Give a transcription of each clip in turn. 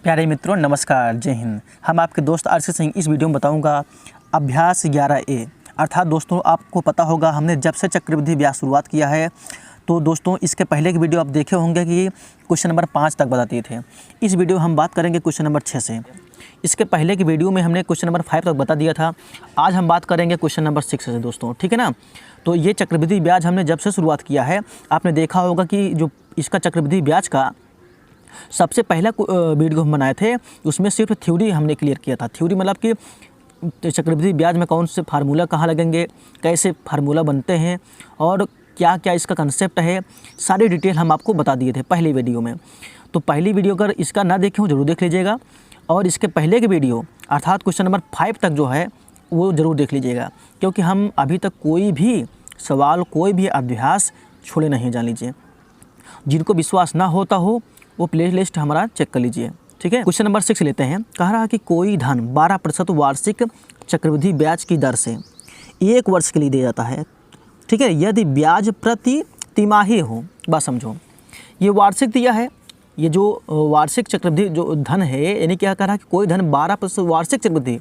प्यारे मित्रों नमस्कार, जय हिंद। हम आपके दोस्त अर्षित सिंह इस वीडियो में बताऊंगा अभ्यास 11A। अर्थात दोस्तों आपको पता होगा हमने जब से चक्रवृद्धि ब्याज शुरुआत किया है तो दोस्तों इसके पहले की वीडियो आप देखे होंगे कि क्वेश्चन नंबर 5 तक बताते थे। इस वीडियो हम बात करेंगे क्वेश्चन नंबर 6 से। इसके पहले की वीडियो में हमने क्वेश्चन नंबर 5 तक बता दिया था। आज हम बात करेंगे क्वेश्चन नंबर 6 से दोस्तों, ठीक है ना। तो ये चक्रवृद्धि ब्याज हमने जब से शुरुआत किया है, आपने देखा होगा कि जो इसका चक्रवृद्धि ब्याज का सबसे पहला वीडियो हम बनाए थे उसमें सिर्फ थ्योरी हमने क्लियर किया था। थ्योरी मतलब कि चक्रवृद्धि ब्याज में कौन से फार्मूला कहाँ लगेंगे, कैसे फार्मूला बनते हैं और क्या क्या इसका कंसेप्ट है, सारी डिटेल हम आपको बता दिए थे पहली वीडियो में। तो पहली वीडियो अगर इसका ना देखें हो ज़रूर देख लीजिएगा, और इसके पहले की वीडियो अर्थात क्वेश्चन नंबर 5 तक जो है वो ज़रूर देख लीजिएगा, क्योंकि हम अभी तक कोई भी सवाल कोई भी अभ्यास छोड़े नहीं, जान लीजिए। जिनको विश्वास ना होता हो वो प्ले लिस्ट हमारा चेक कर लीजिए, ठीक है। क्वेश्चन नंबर 6 लेते हैं। कह रहा कि कोई धन 12% वार्षिक चक्रवृद्धि ब्याज की दर से 1 वर्ष के लिए दिया जाता है, ठीक है, यदि ब्याज प्रति तिमाही हो। बात समझो, ये वार्षिक दिया है, ये जो वार्षिक चक्रवृद्धि जो धन है, यानी क्या कह रहा है कि कोई धन 12% वार्षिक चक्रवृद्धि,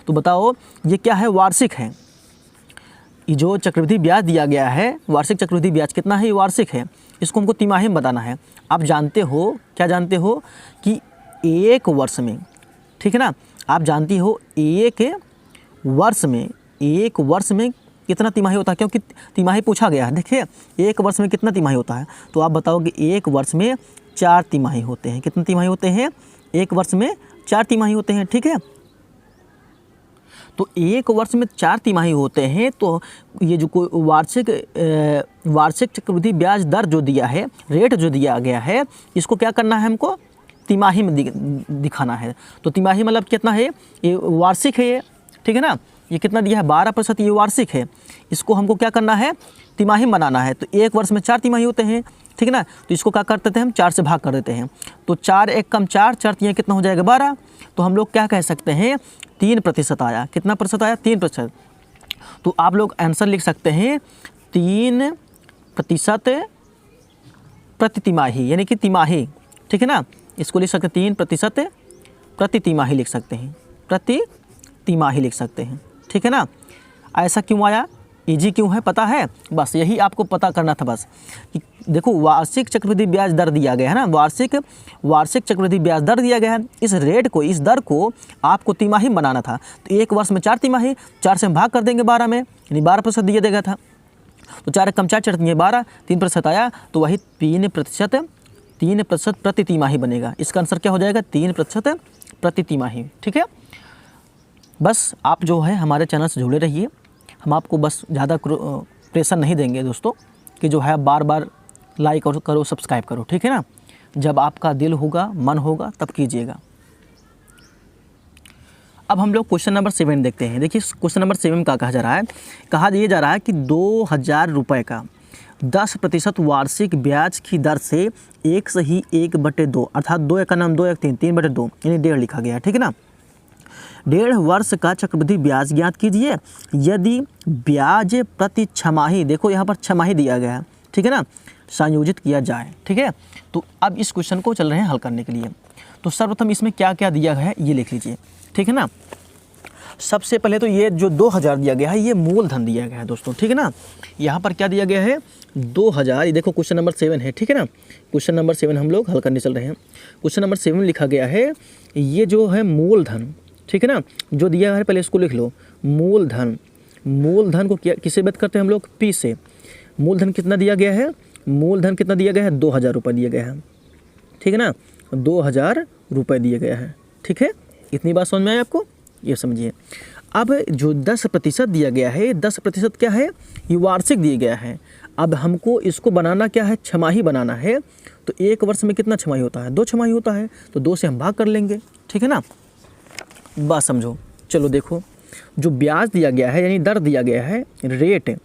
तो बताओ ये क्या है, वार्षिक है। ये जो चक्रवृद्धि ब्याज दिया गया है, वार्षिक चक्रवृद्धि ब्याज कितना है, ये वार्षिक है। इसको हमको तिमाही में बताना है। आप जानते हो, क्या जानते हो कि 1 वर्ष में, ठीक है ना, आप जानती हो 1 वर्ष में कितना तिमाही होता है, क्योंकि तिमाही पूछा गया है। देखिए 1 वर्ष में कितना तिमाही होता है, तो आप बताओ कि 1 वर्ष में 4 तिमाही होते हैं। कितने तिमाही होते हैं, 1 वर्ष में 4 तिमाही होते हैं, ठीक है। तो 1 वर्ष में 4 तिमाही होते हैं, तो ये जो कोई वार्षिक चक्रवृद्धि ब्याज दर जो दिया है, रेट जो दिया गया है, इसको क्या करना है, हमको तिमाही में दिखाना है। तो तिमाही मतलब कितना है, ये वार्षिक है ये, ठीक है ना। ये कितना दिया है, 12%, ये वार्षिक है। इसको हमको क्या करना है, तिमाही में बनाना है। तो 1 वर्ष में 4 तिमाही होते हैं, ठीक है ना। तो इसको क्या कर देते हैं, हम 4 से भाग कर देते हैं। तो 4 1 कम 4, 4 3 कितना हो जाएगा, 12। तो हम लोग क्या कह सकते हैं, 3% आया। कितना प्रतिशत आया, 3%। तो आप लोग आंसर लिख सकते हैं 3% प्रति तिमाही, यानी कि तिमाही, ठीक है ना। इसको लिख सकते हैं 3% प्रति तिमाही लिख सकते हैं, प्रति तिमाही लिख सकते हैं, ठीक है ना। ऐसा क्यों आया, इजी क्यों है, पता है, बस यही आपको पता करना था बस। कि देखो वार्षिक चक्रवृद्धि ब्याज दर दिया गया है ना, वार्षिक चक्रवृद्धि ब्याज दर दिया गया है। इस रेट को, इस दर को आपको तिमाही बनाना था। तो 1 वर्ष में 4 तिमाही, 4 से हम भाग कर देंगे 12 में, यानी 12% दिया देगा था। तो 4 कम 4 4 12, 3% आया, तो वही 3% प्रति तिमाही बनेगा। इसका आंसर क्या हो जाएगा, 3% प्रति तिमाही, ठीक है। बस आप जो है हमारे चैनल से जुड़े रहिए। हम आपको बस ज़्यादा प्रेशर नहीं देंगे दोस्तों कि जो है बार बार लाइक करो सब्सक्राइब करो, ठीक है ना। जब आपका दिल होगा, मन होगा, तब कीजिएगा। अब हम लोग क्वेश्चन नंबर 7 देखते हैं। देखिए क्वेश्चन नंबर 7 का कहा दिया जा रहा है कि 2000 रुपये का 10% वार्षिक ब्याज की दर से 1/2 अर्थात 2 का नाम 2 1 3 3/2 यानी 1.5 लिखा गया है, ठीक है ना। 1.5 वर्ष का चक्रवृद्धि ब्याज ज्ञात कीजिए यदि ब्याज प्रति छमाही, देखो यहाँ पर छमाही दिया गया है, ठीक है ना, संयोजित किया जाए, ठीक है। तो अब इस क्वेश्चन को चल रहे हैं हल करने के लिए। तो सर्वप्रथम इसमें क्या क्या दिया गया है ये लिख लीजिए, ठीक है ना। सबसे पहले तो ये जो 2000 दिया गया है, ये मूलधन दिया गया है दोस्तों, ठीक है ना। यहाँ पर क्या दिया गया है, 2000। ये देखो क्वेश्चन नंबर 7 है, ठीक है ना। क्वेश्चन नंबर 7 हम लोग हल करने चल रहे हैं। क्वेश्चन नंबर 7 में लिखा गया है, ये जो है मूलधन, ठीक है ना, जो दिया है पहले इसको लिख लो। मूलधन को किसे व्यक्त करते हैं हम लोग, P से। मूलधन कितना दिया गया है, मूलधन कितना दिया गया है, 2000 रुपये दिया गया है, ठीक है ना। 2000 रुपये दिया गया है, ठीक है। इतनी बात समझ में आई आपको, ये समझिए। अब जो 10% दिया गया है, 10% क्या है, ये वार्षिक दिया गया है। अब हमको इसको बनाना क्या है, छमाही बनाना है। तो 1 वर्ष में कितना छमाही होता है, 2 छमाही होता है। तो 2 से हम भाग कर लेंगे, ठीक है ना। बात समझो। चलो देखो, जो ब्याज दिया गया है यानी दर दिया गया है, रेट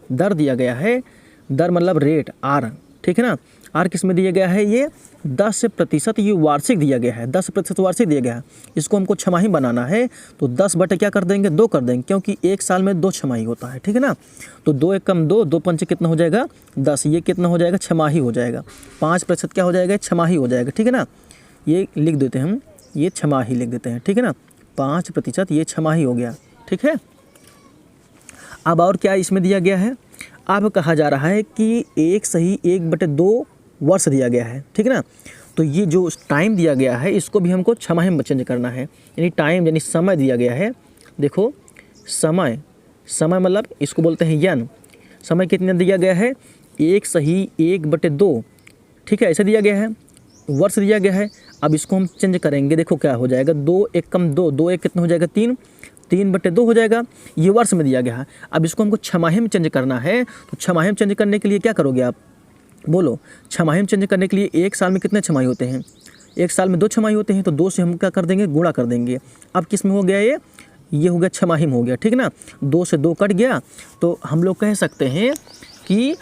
दर दिया गया है, दर मतलब रेट आर, ठीक है ना। आर किस में दिया गया है, ये 10%, ये वार्षिक दिया गया है, 10% वार्षिक दिया गया है। इसको हमको छमाही बनाना है, तो 10 बटे क्या कर देंगे, 2 कर देंगे, क्योंकि 1 साल में 2 छमाही होता है, ठीक है ना। तो 2 1 कम 2, 2 पंचे कितना हो जाएगा, 10। ये कितना हो जाएगा, छमाही हो जाएगा। 5% क्या हो जाएगा, छमाही हो जाएगा, ठीक है ना। ये लिख देते हैं हम ये छमाही लिख देते हैं, ठीक है ना। 5% ये छमाही हो गया, ठीक है। अब और क्या इसमें दिया गया है, अब कहा जा रहा है कि 1/2 वर्ष दिया गया है, ठीक है ना। तो ये जो टाइम दिया गया है इसको भी हमको छमाही में चेंज करना है, यानी टाइम यानी समय दिया गया है। देखो समय मतलब इसको बोलते हैं यन। समय कितना दिया गया है, 1/2, ठीक है, ऐसे दिया गया है। वर्ष दिया गया है, अब इसको हम चेंज करेंगे, देखो क्या हो जाएगा, 2 1 कम 2, 2 1 कितना हो जाएगा 3, 3/2 हो जाएगा। ये वर्ष में दिया गया है। अब इसको हमको छमाही में चेंज करना है, तो छमाही में चेंज करने के लिए क्या करोगे आप, बोलो। छमाही में चेंज करने के लिए 1 साल में कितने छमाही होते हैं, 1 साल में 2 छमाही होते हैं, तो 2 से हम क्या कर देंगे, गुणा कर देंगे। अब किस में हो गया, ये हो गया छमाही में हो गया, ठीक है ना। 2 से 2 कट गया, तो हम लोग कह सकते हैं कि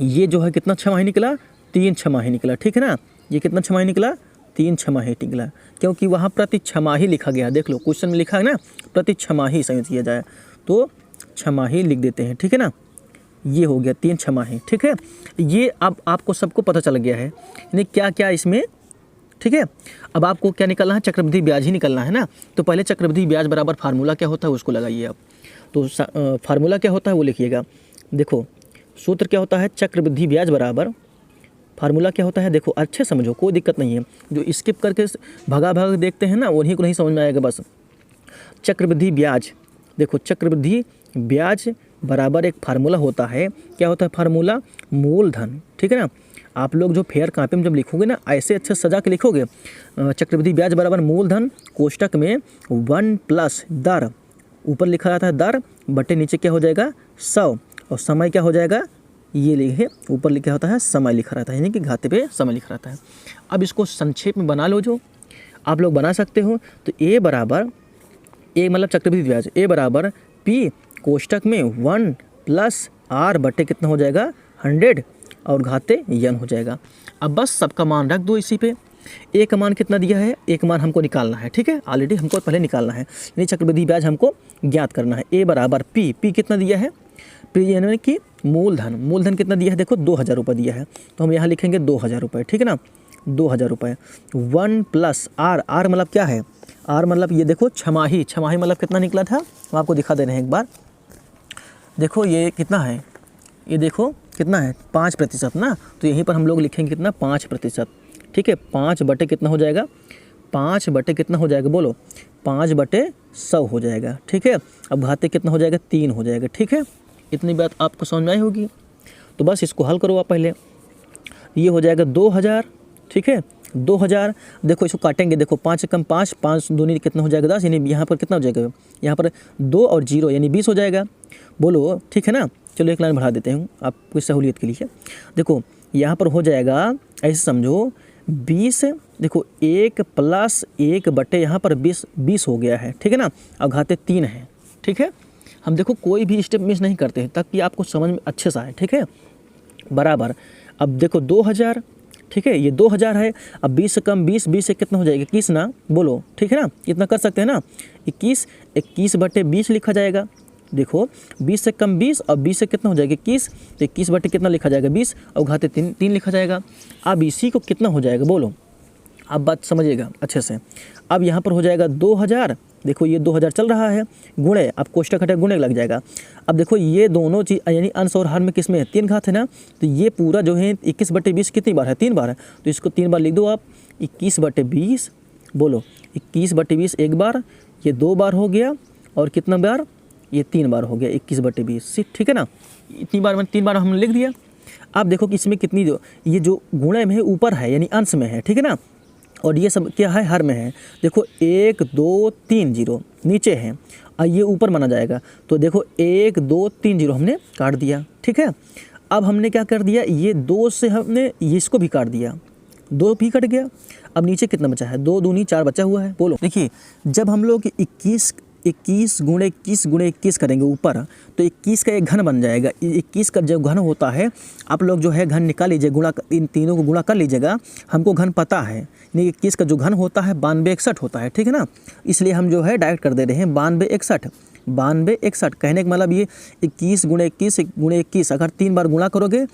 ये जो है कितना छमाही निकला, 3 छमाही निकला, ठीक है ना। ये कितना छमाही निकला, 3 छमाही निकला, क्योंकि वहाँ प्रति छमाही लिखा गया। देख लो क्वेश्चन में लिखा है ना, प्रति छमाही समझ किया जाए तो छमाही लिख देते हैं, ठीक है ना। ये हो गया 3 छमाही, ठीक है। ये अब आपको सबको पता चल गया है, यानी क्या क्या इसमें, ठीक है। अब आपको क्या निकलना है, चक्रवृद्धि ब्याज ही निकलना है ना। तो पहले चक्रवृद्धि ब्याज बराबर फार्मूला क्या होता है उसको लगाइए आप। तो फार्मूला क्या होता है वो लिखिएगा। देखो सूत्र क्या होता है, चक्रवृद्धि ब्याज बराबर, फार्मूला क्या होता है, देखो अच्छे समझो, कोई दिक्कत नहीं है। जो स्किप करके भाग देखते हैं ना उन्हीं को नहीं समझ में आएगा बस। चक्रवृद्धि ब्याज, देखो चक्रवृद्धि ब्याज बराबर एक फार्मूला होता है, क्या होता है फार्मूला, मूलधन, ठीक है ना। आप लोग जो फेयर कॉपी में जब लिखोगे ना ऐसे अच्छे सजा के लिखोगे, चक्रवृद्धि ब्याज बराबर मूलधन कोष्टक में 1 प्लस दर, ऊपर लिखा रहता है दर बटे नीचे क्या हो जाएगा 100, और समय क्या हो जाएगा, ये लिखे ऊपर लिखा होता है समय लिखा रहता है, यानी कि घाते पे समय लिखा रहता है। अब इसको संक्षेप में बना लो, जो आप लोग बना सकते हो। तो ए बराबर, ए मतलब चक्रवृद्धि ब्याज, ए बराबर पी कोष्टक में 1 प्लस आर बटे कितना हो जाएगा 100, और घाते यन हो जाएगा। अब बस सबका मान रख दो इसी पे। ए का मान कितना दिया है, एक मान हमको निकालना है, ठीक है, ऑलरेडी हमको पहले निकालना है, यानी चक्रवृद्धि ब्याज हमको ज्ञात करना है। ए बराबर पी, पी कितना दिया है, पी यानी कि मूलधन, मूलधन कितना दिया है, देखो 2000 रुपये दिया है, तो हम यहाँ लिखेंगे 2000 रुपये, ठीक है ना, 2000 रुपये। 1 प्लस आर, आर मतलब क्या है, आर मतलब ये देखो छमाही, छमाही मतलब कितना निकला था, हम आपको दिखा दे रहे हैं एक बार। देखो ये कितना है, ये देखो कितना है 5% ना, तो यहीं पर हम लोग लिखेंगे कितना 5%, ठीक है। 5 बटे कितना हो जाएगा, 5 बटे कितना हो जाएगा, बोलो 5/100 हो जाएगा, ठीक है। अब घाते कितना हो जाएगा 3 हो जाएगा, ठीक है। इतनी बात आपको समझ में आई होगी। तो बस इसको हल करो आप पहले, ये हो जाएगा 2000, ठीक है 2000। देखो इसको काटेंगे, देखो 5 कम 5, 5 दूनी कितना हो जाएगा 10, यानी यहाँ पर कितना हो जाएगा, यहाँ पर 2 और 0 यानी 20 हो जाएगा, बोलो ठीक है ना। चलो एक लाइन बढ़ा देते हूँ आपकी सहूलियत के लिए। देखो यहाँ पर हो जाएगा, ऐसे समझो 20, देखो 1 प्लस 1 बटे यहाँ पर 20 हो गया है, ठीक है ना, और घाते 3 है, ठीक है। हम देखो कोई भी स्टेप मिस नहीं करते हैं ताकि आपको समझ में अच्छे से आए, ठीक है। बराबर, अब देखो 2000, ठीक है, ये 2000 है। अब 20 से कम 20, 20 से कितना हो जाएगा 21 ना, बोलो ठीक है ना, इतना कर सकते हैं ना। 21/20 लिखा जाएगा। देखो 20 से कम 20 और 20 से कितना हो जाएगा 21, तो 21 बटे कितना लिखा जाएगा 20, और घाते 3 लिखा जाएगा। अब इसी को कितना हो जाएगा, बोलो अब बात समझिएगा अच्छे से। अब यहाँ पर हो जाएगा 2000, देखो ये 2000 चल रहा है, गुणे, अब कोष्टक हटे गुणे लग जाएगा। अब देखो ये दोनों चीज़ यानी अंश और हर में किस में है, 3 घात है ना, तो ये पूरा जो है 21/20 कितनी बार है, 3 बार है, तो इसको 3 बार लिख दो आप। 21/20, बोलो 21/20 एक बार, ये 2 बार हो गया, और कितना बार, ये 3 बार हो गया 21/20, ठीक है ना। इतनी बार 3 बार हमने लिख दिया। अब देखो कि इसमें कितनी, ये जो गुणे में है ऊपर है यानी अंश में है, ठीक है ना, और ये सब क्या है हर में है। देखो 1 2 3 0 नीचे है, और ये ऊपर माना जाएगा, तो देखो 1 2 3 0 हमने काट दिया, ठीक है। अब हमने क्या कर दिया, ये 2 से हमने इसको भी काट दिया, 2 भी कट गया। अब नीचे कितना बचा है, 2 दूनी 4 बचा हुआ है, बोलो। देखिए जब हम लोग 21 गुणे 21 करेंगे ऊपर, तो 21 का एक घन बन जाएगा। 21 का जो घन होता है, आप लोग जो है घन निकाल लीजिए, गुणा इन तीनों को गुणा कर लीजिएगा, हमको घन पता है। यानी 21 का जो घन होता है 9261 होता है, ठीक है ना, इसलिए हम जो है डायरेक्ट कर दे रहे हैं 9261 कहने का मतलब ये 21 गुणे 21 अगर 3 बार गुणा करोगे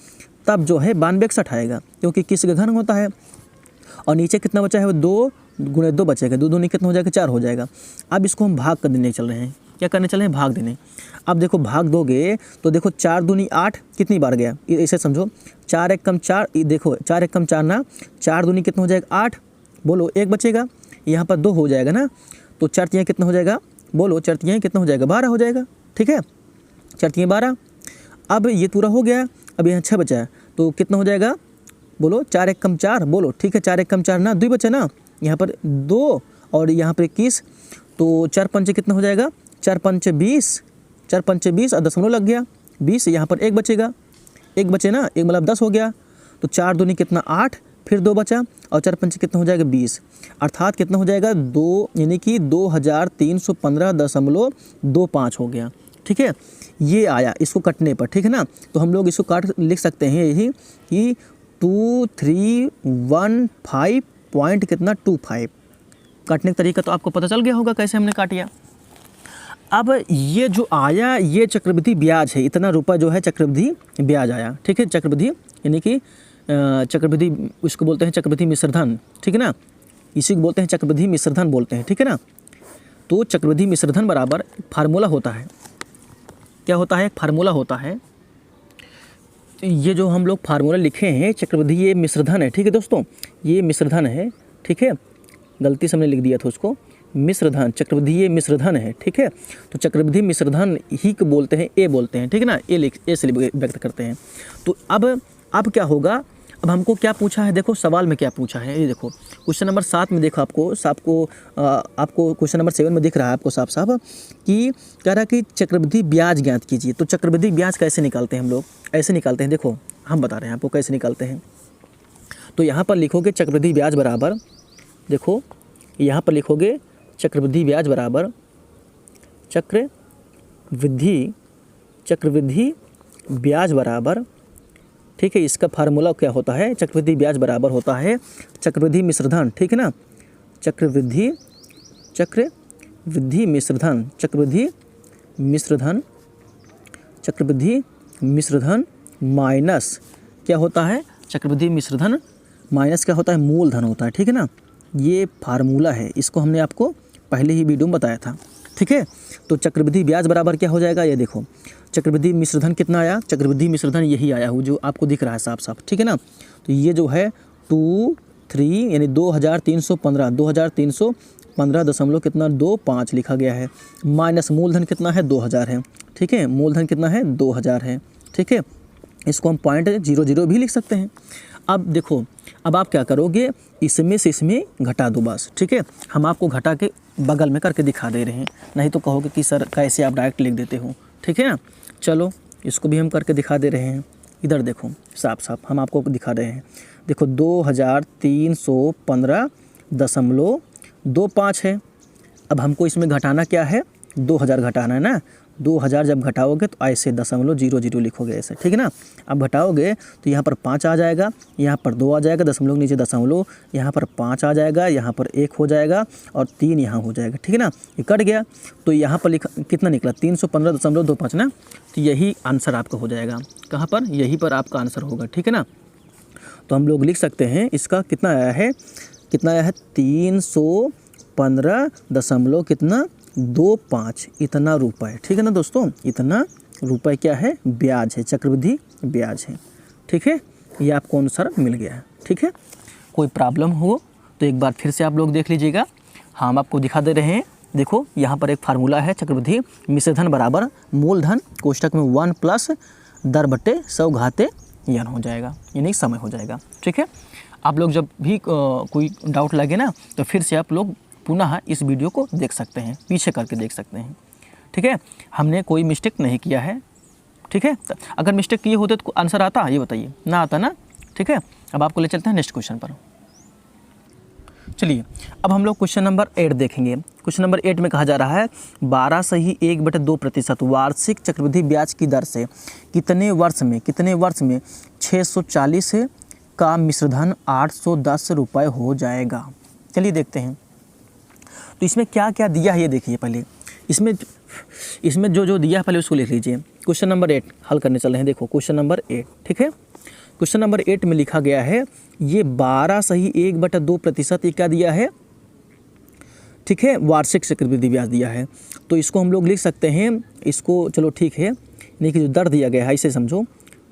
तब जो है 9261 आएगा, क्योंकि 21 का घन होता है। और नीचे कितना बचा है, 2 गुणे 2 बचेगा, 2 दूनी कितना हो जाएगा 4 हो जाएगा। अब इसको हम भाग कर देने चल रहे हैं, क्या करने चले हैं भाग देने। अब देखो भाग दोगे तो देखो 4 दूनी 8 कितनी बार गया, ऐसे समझो 4 एक कम 4, देखो 4 एक कम 4 ना, 4 दूनी कितना हो जाएगा 8, बोलो 1 बचेगा, यहाँ पर 2 हो जाएगा ना, तो 4 तियाँ कितना हो जाएगा, बोलो 4 तियाँ कितना हो जाएगा 12 हो जाएगा, ठीक है 4 तियाँ 12। अब ये पूरा हो गया, अब यहाँ 6 बचा है तो कितना हो जाएगा, बोलो 4 एक कम 4, बोलो ठीक है 4 एक कम 4 ना, 2 बचा ना, यहाँ पर 2 और यहाँ पर 21, तो 4 पंचे कितना हो जाएगा, 4 पंचे 20, 4 पंचे 20 और दशमलव लग गया 20, यहाँ पर 1 बचेगा, 1 बचे ना, 1 मतलब 10 हो गया, तो 4 दूनी कितना 8, फिर 2 बचा और 4 पंचे कितना हो जाएगा 20, अर्थात कितना हो जाएगा 2 यानी कि 2315.25 हो गया, ठीक है। ये आया इसको कटने पर, ठीक है ना, तो हम लोग इसको काट लिख सकते हैं यही कि 2315 पॉइंट कितना 25। काटने का तरीका तो आपको पता चल गया होगा कैसे हमने काटिया। अब ये जो आया ये चक्रवृद्धि ब्याज है, इतना रुपया जो है चक्रवृद्धि ब्याज आया, ठीक है। चक्रवृद्धि यानी कि चक्रवृद्धि इसको बोलते हैं चक्रवृद्धि मिश्रधन, ठीक है ना, इसी को बोलते हैं चक्रवृद्धि मिश्रधन बोलते हैं, ठीक है ना। तो चक्रवृद्धि मिश्रधन बराबर फार्मूला होता है, क्या होता है, एक फार्मूला होता है। तो ये जो हम लोग फार्मूला लिखे हैं चक्रवृद्धि ये मिश्रधन है, ठीक है दोस्तों, ये मिश्रधन है, ठीक है, गलती से हमने लिख दिया था उसको, मिश्रधन, चक्रवृद्धि ये मिश्रधन है, ठीक है। तो चक्रवृद्धि मिश्रधन ही को बोलते हैं, ए बोलते हैं, ठीक है ना, ए से व्यक्त करते हैं। तो अब क्या होगा, अब हमको क्या पूछा है, देखो सवाल में क्या पूछा है, ये देखो क्वेश्चन नंबर 7 में देखो आपको क्वेश्चन नंबर 7 में दिख रहा है आपको साफ साफ कि कह रहा है कि चक्रवृद्धि ब्याज ज्ञात कीजिए। तो चक्रवृद्धि ब्याज कैसे निकालते हैं हम लोग, ऐसे निकालते हैं, देखो हम बता रहे हैं आपको कैसे निकालते हैं। तो यहाँ पर लिखोगे चक्रवृद्धि ब्याज बराबर, देखो यहाँ पर लिखोगे चक्रवृद्धि ब्याज बराबर चक्रवृद्धि ब्याज बराबर, ठीक है, इसका फार्मूला क्या होता है, चक्रवृद्धि ब्याज बराबर होता है चक्रवृद्धि मिश्रधन, ठीक है ना, चक्रवृद्धि मिश्रधन माइनस क्या होता है, चक्रवृद्धि मिश्रधन माइनस क्या होता है, मूलधन होता है, ठीक है ना। ये फार्मूला है, इसको हमने आपको पहले ही वीडियो में बताया था, ठीक है। तो चक्रवृद्धि ब्याज बराबर क्या हो जाएगा, ये देखो चक्रवृद्धि मिश्रधन कितना आया, चक्रवृद्धि मिश्रधन यही आया हो जो आपको दिख रहा है साफ साफ, ठीक है ना। तो ये जो है 23 यानी 2315 दशमलव कितना 25 लिखा गया है, माइनस मूलधन कितना है 2000 है, ठीक है, मूलधन कितना है 2000 है, ठीक है। इसको हम 0.00 भी लिख सकते हैं। अब देखो अब आप क्या करोगे, इसमें से इसमें घटा दो बस, ठीक है। हम आपको घटा के बगल में करके दिखा दे रहे हैं, नहीं तो कहोगे कि सर कैसे आप डायरेक्ट लिख देते हो, ठीक है ना। चलो इसको भी हम करके दिखा दे रहे हैं, इधर देखो साफ साफ हम आपको दिखा रहे हैं, देखो 2315.25 है। अब हमको इसमें घटाना क्या है, 2000 घटाना है ना, 2000 जब घटाओगे तो ऐसे 0.00 लिखोगे ऐसे, ठीक है ना। अब घटाओगे तो यहाँ पर 5 आ जाएगा, यहाँ पर 2 आ जाएगा, दशमलव नीचे दशमलव, यहाँ पर 5 आ जाएगा, यहाँ पर 1 हो जाएगा और 3 यहाँ हो जाएगा, ठीक है ना। ये कट गया तो यहाँ पर कितना निकला 315.25 ना, तो यही आंसर आपका हो जाएगा, कहाँ पर, यहीं पर आपका आंसर होगा, ठीक है ना। तो हम लोग लिख सकते हैं इसका कितना आया है 315.25 इतना रुपये, ठीक है ना दोस्तों, इतना रुपये क्या है, ब्याज है, चक्रवृद्धि ब्याज है, ठीक है। ये आपको आंसर मिल गया है, ठीक है। कोई प्रॉब्लम हो तो एक बार फिर से आप लोग देख लीजिएगा, हम आपको दिखा दे रहे हैं। देखो यहाँ पर एक फार्मूला है, चक्रवृद्धि मिश्रधन बराबर मूलधन कोष्टक में 1 प्लस दर बटे 100 घाते n हो जाएगा, यानी समय हो जाएगा, ठीक है। आप लोग जब भी कोई डाउट लगे ना तो फिर से आप लोग पुनः इस वीडियो को देख सकते हैं, पीछे करके देख सकते हैं, ठीक है। हमने कोई मिस्टेक नहीं किया है, ठीक है। अगर मिस्टेक किए होते तो आंसर आता, ये बताइए, ना आता ना, ठीक है। अब आपको ले चलते हैं नेक्स्ट क्वेश्चन पर। चलिए अब हम लोग क्वेश्चन नंबर 8 देखेंगे। क्वेश्चन नंबर 8 में कहा जा रहा है 12.1/2% वार्षिक चक्रवृद्धि ब्याज की दर से कितने वर्ष में 640 का मिश्रधन 810 रुपये हो जाएगा। चलिए देखते हैं। तो इसमें क्या क्या दिया है ये देखिए, पहले इसमें जो दिया है पहले उसको लिख लीजिए। क्वेश्चन नंबर 8 हल करने चल रहे हैं। देखो क्वेश्चन नंबर 8, ठीक है। क्वेश्चन नंबर 8 में लिखा गया है ये 12.1/2% ये क्या दिया है, ठीक है, वार्षिक चक्रवृद्धि ब्याज दिया है। तो इसको हम लोग लिख सकते हैं, इसको चलो ठीक है, यानी कि जो दर दिया गया है इसे समझो,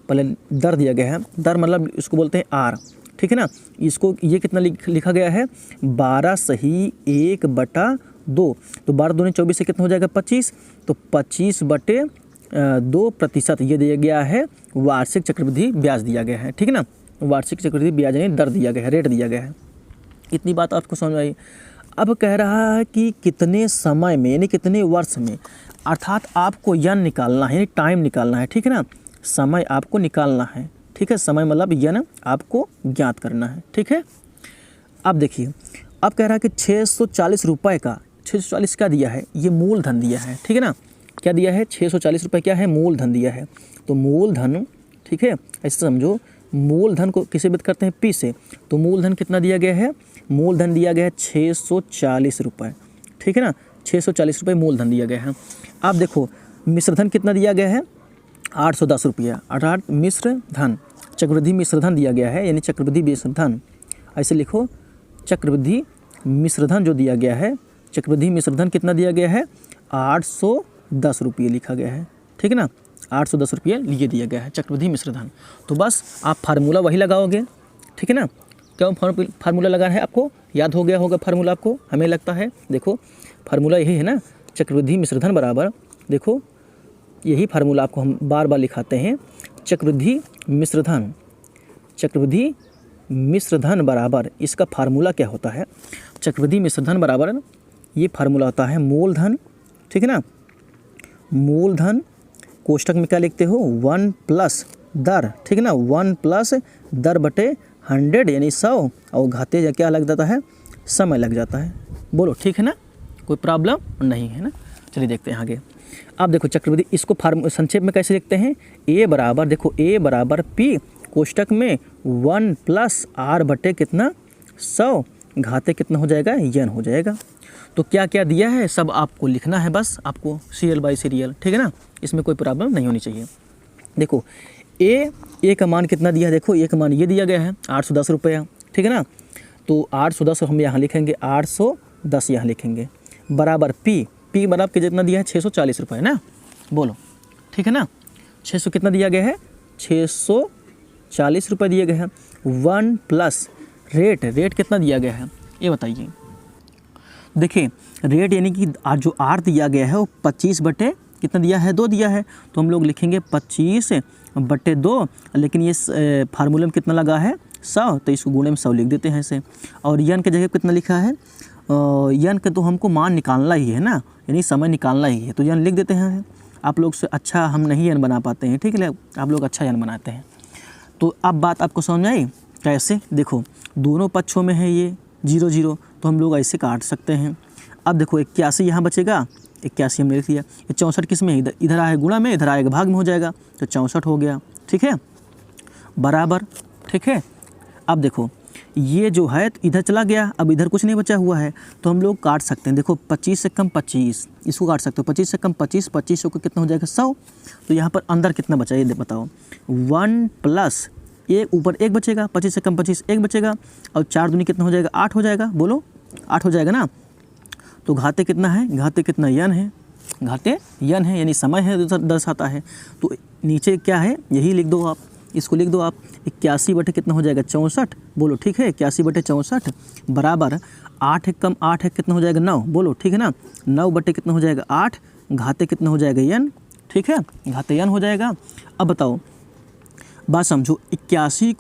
पहले दर दिया गया है, दर मतलब इसको बोलते हैं आर, ठीक है ना। इसको ये कितना लिखा गया है 12/1/2, तो 12 दूनी 24 से कितना हो जाएगा 25, तो 25/2% ये दिया गया है, वार्षिक चक्रवृद्धि ब्याज दिया गया है, ठीक है ना। वार्षिक चक्रवृद्धि ब्याज यानी दर दिया गया है, रेट दिया गया है। इतनी बात आपको समझ आई। अब कह रहा है कि कितने समय में यानी कितने वर्ष में, अर्थात आपको यन निकालना है यानी टाइम निकालना है, ठीक है ना। समय आपको निकालना है, ठीक है, समय मतलब यन आपको ज्ञात करना है, ठीक है। अब देखिए, अब कह रहा है कि 640 रुपये का, 640 क्या दिया है, ये मूलधन दिया है, ठीक है ना। क्या दिया है 640 रुपये, क्या है मूलधन दिया है। तो मूलधन, ठीक है, ऐसे समझो, मूलधन को किसे व्यक्त करते हैं पी से, तो मूलधन कितना दिया गया है, मूलधन दिया गया है 640 रुपये, ठीक है ना। 640 रुपये मूलधन दिया गया है। अब देखो मिश्रधन कितना दिया गया है 810 रुपया, अर्थात मिश्रधन, चक्रवृद्धि मिश्रधन दिया गया है, यानी चक्रवृद्धि मिश्रधन, ऐसे लिखो, चक्रवृद्धि मिश्रधन जो दिया गया है, चक्रवृद्धि मिश्रधन कितना दिया गया है 810 रुपये लिखा गया है, ठीक है ना। 810 रुपये लिए दिया गया है चक्रवृद्धि मिश्रधन। तो बस आप फार्मूला वही लगाओगे, ठीक है ना। क्यों फार्मूला लगाना है, आपको याद हो गया होगा फार्मूला आपको, हमें लगता है। देखो फार्मूला यही है ना, चक्रवृद्धि मिश्रधन बराबर, देखो यही फार्मूला आपको हम बार बार लिखाते हैं, चक्रवृद्धि मिश्रधन, चक्रवृद्धि मिश्रधन बराबर, इसका फार्मूला क्या होता है, चक्रवृद्धि मिश्रधन बराबर ये फार्मूला होता है मूलधन, ठीक है ना। मूलधन कोष्टक में क्या लिखते हो 1 प्लस दर, ठीक है ना, 1 प्लस दर बटे 100 यानी 100, और घाते क्या लग जाता है, समय लग जाता है। बोलो ठीक है ना, कोई प्रॉब्लम नहीं है ना। चलिए देखते हैं आगे। अब देखो चक्रवृद्धि, इसको संक्षेप में कैसे लिखते हैं, ए बराबर, देखो ए बराबर पी कोष्टक में 1 प्लस आर बटे कितना 100, घाते कितना हो जाएगा यन हो जाएगा। तो क्या क्या दिया है सब आपको लिखना है, बस आपको सीरियल बाय सीरियल, ठीक है ना, इसमें कोई प्रॉब्लम नहीं होनी चाहिए। देखो ए का मान कितना दिया है, देखो ए का मान ये दिया गया है 810 रुपया, ठीक है ना। तो 810 हम यहाँ लिखेंगे, 810 यहाँ लिखेंगे, बराबर पी बराबर के जितना दिया है 640 रुपये ना, बोलो ठीक है ना। 600 कितना दिया गया है 640 रुपये दिए गए हैं। 1 प्लस रेट कितना दिया गया है ये बताइए। देखिए रेट यानी कि जो आर दिया गया है वो 25 बटे कितना दिया है 2 दिया है, तो हम लोग लिखेंगे 25 बटे 2, लेकिन ये फार्मूले में कितना लगा है 100, तो इसको गुणे में 100 लिख देते हैं ऐसे। और यन के जगह कितना लिखा है, यन के तो हमको मान निकालना ही है ना, यानी समय निकालना ही है, तो यन लिख देते हैं। आप लोग से अच्छा हम नहीं यन बना पाते हैं, ठीक है, आप लोग अच्छा यन बनाते हैं। तो अब बात आपको समझ आई कैसे, देखो दोनों पक्षों में है ये 0 तो हम लोग ऐसे काट सकते हैं। अब देखो 81 यहाँ बचेगा, 81 हमने लिख दिया, ये 64 किस में, इधर आए गुणा में, इधर आएगा भाग में हो जाएगा, तो 64 हो गया, ठीक है, बराबर, ठीक है। अब देखो ये जो है इधर चला गया, अब इधर कुछ नहीं बचा हुआ है, तो हम लोग काट सकते हैं। देखो 25 से कम 25, इसको काट सकते हो, 25 से कम 25, 25 को कितना हो जाएगा 100, तो यहाँ पर अंदर कितना बचा ये बताओ, 1 प्लस एक ऊपर 1 बचेगा, 25 से कम 25 1 बचेगा, और 4 दूनी कितना हो जाएगा 8 हो जाएगा, बोलो 8 हो जाएगा ना। तो घाते कितना है, घाते कितना यन है, घाते यन है यानी समय है दर्शाता है। तो नीचे क्या है यही लिख दो आप, इसको लिख दो आप, 81 बटे कितना हो जाएगा 64, बोलो ठीक है, 81 बटे 64 बराबर 8 एक कम 8 है कितना हो जाएगा 9, बोलो ठीक है ना, 9 बटे कितना हो जाएगा 8, घाते कितना हो जाएगा यन, ठीक है, घाते यन हो जाएगा। अब बताओ बात समझो, 81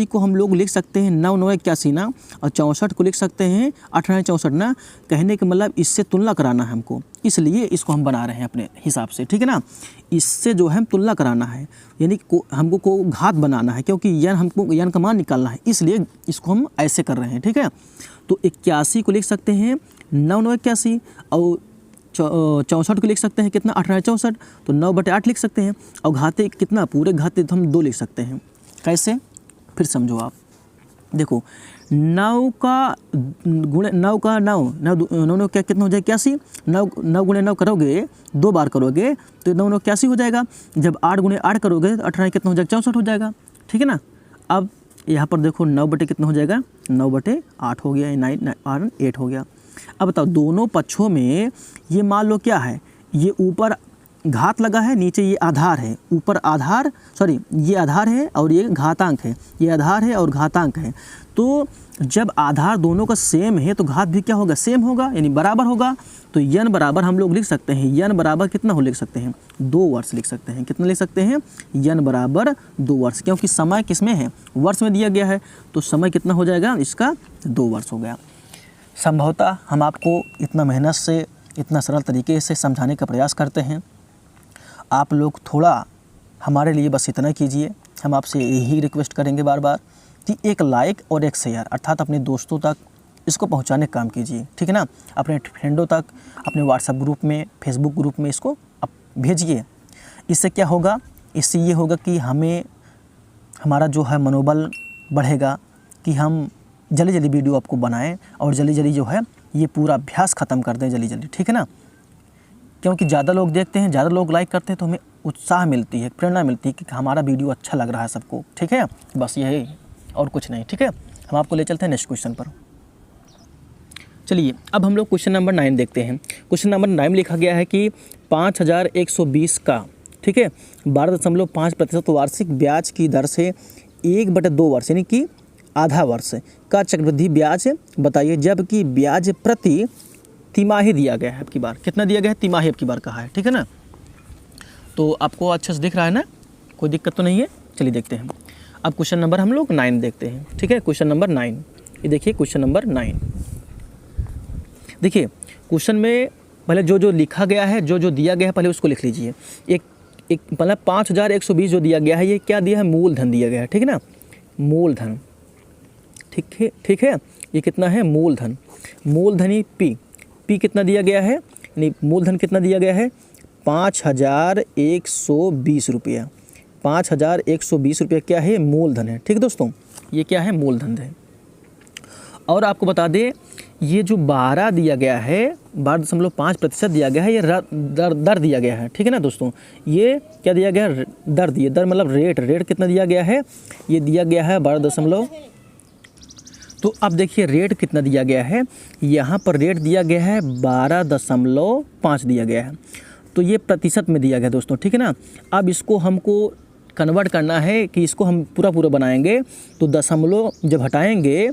को हम लोग लिख सकते हैं 9 9 81 ना, और 64 को लिख सकते हैं 8 9 64 ना। कहने का मतलब इससे तुलना कराना है हमको, इसलिए इसको हम बना रहे हैं अपने हिसाब से, ठीक है ना। इससे जो है हम तुलना कराना है, यानी हमको को घात बनाना है, क्योंकि यन हमको यन का मान निकालना है, इसलिए इसको हम ऐसे कर रहे हैं, ठीक है। तो 81 को लिख सकते हैं 9 9 81, और 64 को लिख सकते हैं कितना 8 9 64, तो 9 बटे 8 लिख सकते हैं, और घाते कितना पूरे घाते तो हम 2 लिख सकते हैं। कैसे, फिर समझो आप, देखो 9 का 9 क्या कितना हो जाएगा 81, 9 गुणे 9 करोगे 2 बार करोगे तो 9 9 81 हो जाएगा। जब 8 गुणे 8 करोगे तो 8 कितना हो जाएगा 64 हो जाएगा, ठीक है ना। अब यहाँ पर देखो 9 बटे कितना हो जाएगा 9 बटे 8 हो गया, 9 8 हो गया। अब बताओ दोनों पक्षों में ये मान लो क्या है, ये ऊपर घात लगा है, नीचे ये आधार है, ऊपर आधार ये आधार है और ये घातांक है, ये आधार है और घातांक है। तो जब आधार दोनों का सेम है तो घात भी क्या होगा, सेम होगा, यानी बराबर होगा। तो यन बराबर हम लोग लिख सकते हैं, यन बराबर कितना हो लिख सकते हैं, 2 वर्ष लिख सकते हैं। कितना लिख सकते हैं, यन बराबर 2 वर्ष, क्योंकि समय किस में है, वर्ष में दिया गया है। तो समय कितना हो जाएगा इसका, 2 वर्ष हो गया। संभवतः हम आपको इतना मेहनत से, इतना सरल तरीके से समझाने का प्रयास करते हैं। आप लोग थोड़ा हमारे लिए बस इतना कीजिए, हम आपसे यही रिक्वेस्ट करेंगे बार बार कि एक लाइक और एक शेयर, अर्थात अपने दोस्तों तक इसको पहुंचाने का काम कीजिए, ठीक है ना। अपने फ्रेंडों तक, अपने व्हाट्सएप ग्रुप में, फेसबुक ग्रुप में इसको आप भेजिए। इससे क्या होगा, इससे ये होगा कि हमारा जो है मनोबल बढ़ेगा कि हम जल्दी जल्दी वीडियो आपको बनाएं और जल्दी जल्दी जो है ये पूरा अभ्यास ख़त्म कर दें जल्दी जल्दी, ठीक है ना। क्योंकि ज़्यादा लोग देखते हैं, ज़्यादा लोग लाइक करते हैं तो हमें उत्साह मिलती है, प्रेरणा मिलती है कि हमारा वीडियो अच्छा लग रहा है सबको, ठीक है। बस यही और कुछ नहीं, ठीक है। हम आपको ले चलते हैं नेक्स्ट क्वेश्चन पर। चलिए अब हम लोग क्वेश्चन नंबर 9 देखते हैं। क्वेश्चन नंबर 9 में लिखा गया है कि 5120 का, ठीक है, 12.5% वार्षिक ब्याज की दर से 1/2 वर्ष यानी कि आधा वर्ष का चक्रवृद्धि ब्याज बताइए, जबकि ब्याज प्रति तिमाही दिया गया है। अब की बार कितना दिया गया है, तिमाही अब की बार कहा है, ठीक है ना। तो आपको अच्छे से दिख रहा है ना, कोई दिक्कत तो नहीं है। चलिए देखते हैं अब क्वेश्चन नंबर हम लोग 9 देखते हैं, ठीक है। क्वेश्चन नंबर 9, ये देखिए क्वेश्चन नंबर 9। देखिए क्वेश्चन में पहले जो लिखा गया है, जो दिया गया है पहले उसको लिख लीजिए। एक मतलब 5120 जो दिया गया है, ये क्या दिया है, मूलधन दिया गया है, ठीक है ना, मूलधन, ठीक है। ये कितना है, मूलधन, मूलधनी पी कितना दिया गया है, यानी मूलधन कितना दिया गया है, 5120 रुपया। 5120 रुपया क्या है, मूलधन है, ठीक है दोस्तों, ये क्या है, मूलधन है। और आपको बता दें ये जो 12 दिया गया है, 12.5% दिया गया है, ये दर दिया गया है, ठीक है ना दोस्तों। ये क्या दिया गया है, दर मतलब रेट कितना दिया गया है, ये दिया गया है 12 तो अब देखिए रेट कितना दिया गया है, यहाँ पर रेट दिया गया है 12.5 दिया गया है। तो ये प्रतिशत में दिया गया दोस्तों, ठीक है ना। अब इसको हमको कन्वर्ट करना है कि इसको हम पूरा बनाएंगे, तो दशमलव जब हटाएंगे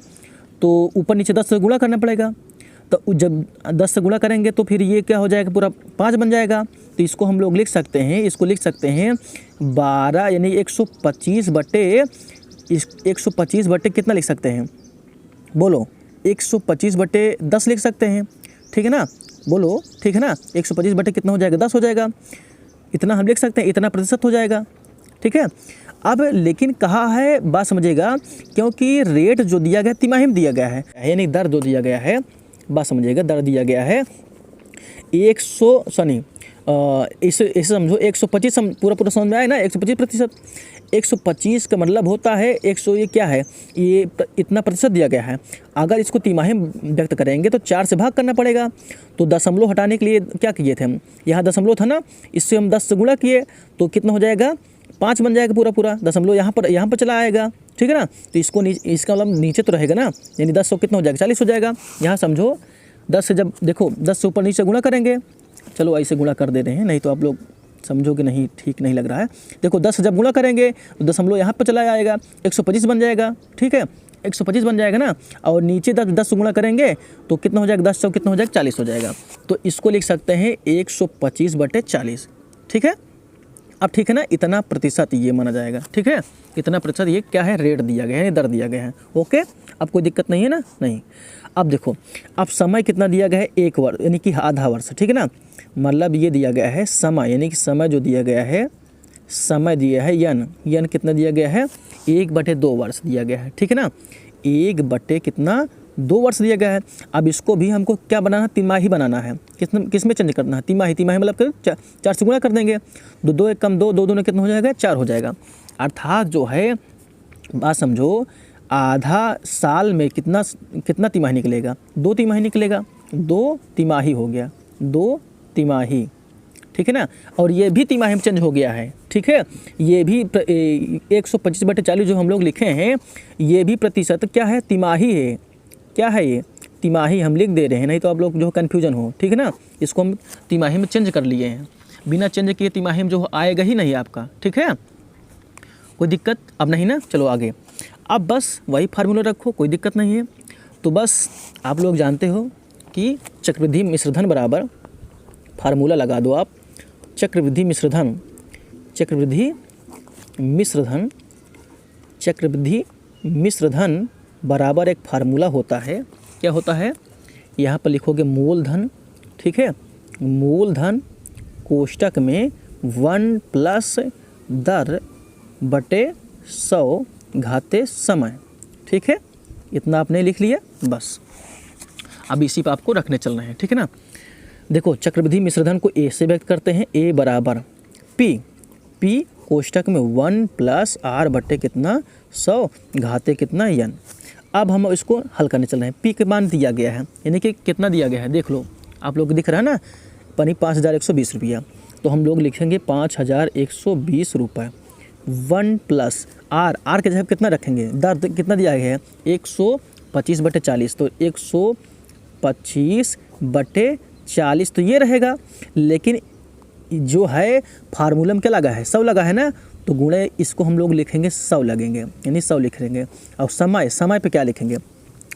तो ऊपर नीचे 10 से गुणा करना पड़ेगा। तो जब 10 से गुणा करेंगे तो फिर ये क्या हो जाएगा, पूरा 5 बन जाएगा। तो इसको हम लोग लिख सकते हैं, इसको लिख सकते हैं 12 यानी 125 बटे कितना लिख सकते हैं, बोलो 125 बटे 10 लिख सकते हैं, ठीक है ना, बोलो, ठीक है ना। 125 बटे कितना हो जाएगा, 10 हो जाएगा, इतना हम लिख सकते हैं, इतना प्रतिशत हो जाएगा, ठीक है। अब लेकिन कहा है, बात समझिएगा, क्योंकि रेट जो दिया गया तिमाही में दिया गया है, यानी दर जो दिया गया है, बात समझिएगा, दर दिया गया है इसे समझो 125, पूरा समझ में आया ना, 125%। 125 का मतलब होता है 100, ये क्या है, ये इतना प्रतिशत दिया गया है। अगर इसको तिमाही व्यक्त करेंगे तो 4 से भाग करना पड़ेगा। तो दशमलव हटाने के लिए क्या किए थे हम, यहाँ दशमलव था ना, इससे हम 10 से गुणा किए तो कितना हो जाएगा, 5 बन जाएगा पूरा दशमलव यहाँ पर चला आएगा, ठीक है ना। तो इसको इसका मतलब नीचे तो रहेगा ना, यानी 10 से कितना हो जाएगा, 40 हो जाएगा। यहाँ समझो 10 से जब देखो 10 से ऊपर नीचे गुणा करेंगे, चलो ऐसे गुणा कर दे रहे हैं, नहीं तो आप लोग समझोगे नहीं, ठीक नहीं लग रहा है। देखो 10 से जब गुणा करेंगे तो दशमलव यहाँ पर चला आएगा, 125 बन जाएगा, ठीक है, 125 बन जाएगा ना। और नीचे 10 से गुणा करेंगे तो कितना हो जाएगा, 10 से कितना हो जाएगा, 40 हो जाएगा। तो इसको लिख सकते हैं 125 बटे 40, ठीक है। अब ठीक है ना, इतना प्रतिशत ये माना जाएगा, ठीक है, इतना प्रतिशत ये क्या है, रेट दिया गया है, दर दिया गया है, ओके। अब कोई दिक्कत नहीं है ना, नहीं। अब देखो, अब समय कितना दिया गया है, 1 वर्ष यानी कि आधा वर्ष, ठीक है ना। मतलब ये दिया गया है समय, यानी कि समय जो दिया गया है, समय दिया है यन कितना दिया गया है, 1/2 वर्ष दिया गया है, ठीक है ना। 1/2 वर्ष दिया गया है। अब इसको भी हमको क्या बनाना है, तिमाही बनाना है। किस में चेंज करना है, तिमाही मतलब 4 से गुणा कर देंगे, 2 1 कम 2, 2 2 कितना हो जाएगा, 4 हो जाएगा। अर्थात जो है, बात समझो, आधा साल में कितना तिमाही निकलेगा, 2 तिमाही निकलेगा, 2 तिमाही हो गया, 2 तिमाही, ठीक है ना। और ये भी तिमाही में चेंज हो गया है, ठीक है। ये भी 125/40 जो हम लोग लिखे हैं, ये भी प्रतिशत क्या है, तिमाही है, क्या है ये, तिमाही हम लिख दे रहे हैं, नहीं तो आप लोग जो कन्फ्यूजन हो, ठीक है ना। इसको हम तिमाही में चेंज कर लिए हैं, बिना चेंज किए तिमाही में जो आएगा ही नहीं आपका, ठीक है। कोई दिक्कत अब नहीं ना। चलो आगे, अब बस वही फार्मूला रखो, कोई दिक्कत नहीं है। तो बस आप लोग जानते हो कि चक्रवृद्धि मिश्रधन बराबर, फार्मूला लगा दो आप, चक्रवृद्धि मिश्रधन, चक्रवृद्धि मिश्रधन, चक्रवृद्धि मिश्रधन बराबर एक फार्मूला होता है। क्या होता है? यहाँ पर लिखोगे मूलधन, ठीक है, मूलधन कोष्टक में 1 प्लस दर बटे 100 घाते समय, ठीक है। इतना आपने लिख लिया बस। अब इसी पर आपको रखने चलना है, ठीक है ना। देखो चक्रवृद्धि मिश्रधन को ए से व्यक्त करते हैं, ए बराबर पी, पी कोष्टक में 1 प्लस आर बटे कितना 100 घाते कितना n। अब हम इसको हल करने चल रहे हैं। पी के मान दिया गया है, यानी कि कितना दिया गया है देख लो, आप लोग को दिख रहा है ना, 5120 रुपया। तो हम लोग लिखेंगे 5120 रुपये। 1 प्लस आर, आर के जगह कितना रखेंगे, दर कितना दिया गया है 125 बटे 40, तो 125 बटे 40 तो ये रहेगा। लेकिन जो है फार्मूला में क्या लगा है, 100 लगा है ना, तो गुणे इसको हम लोग लिखेंगे 100 लगेंगे, यानी 100 लिख लेंगे। और समय, समय पे क्या लिखेंगे,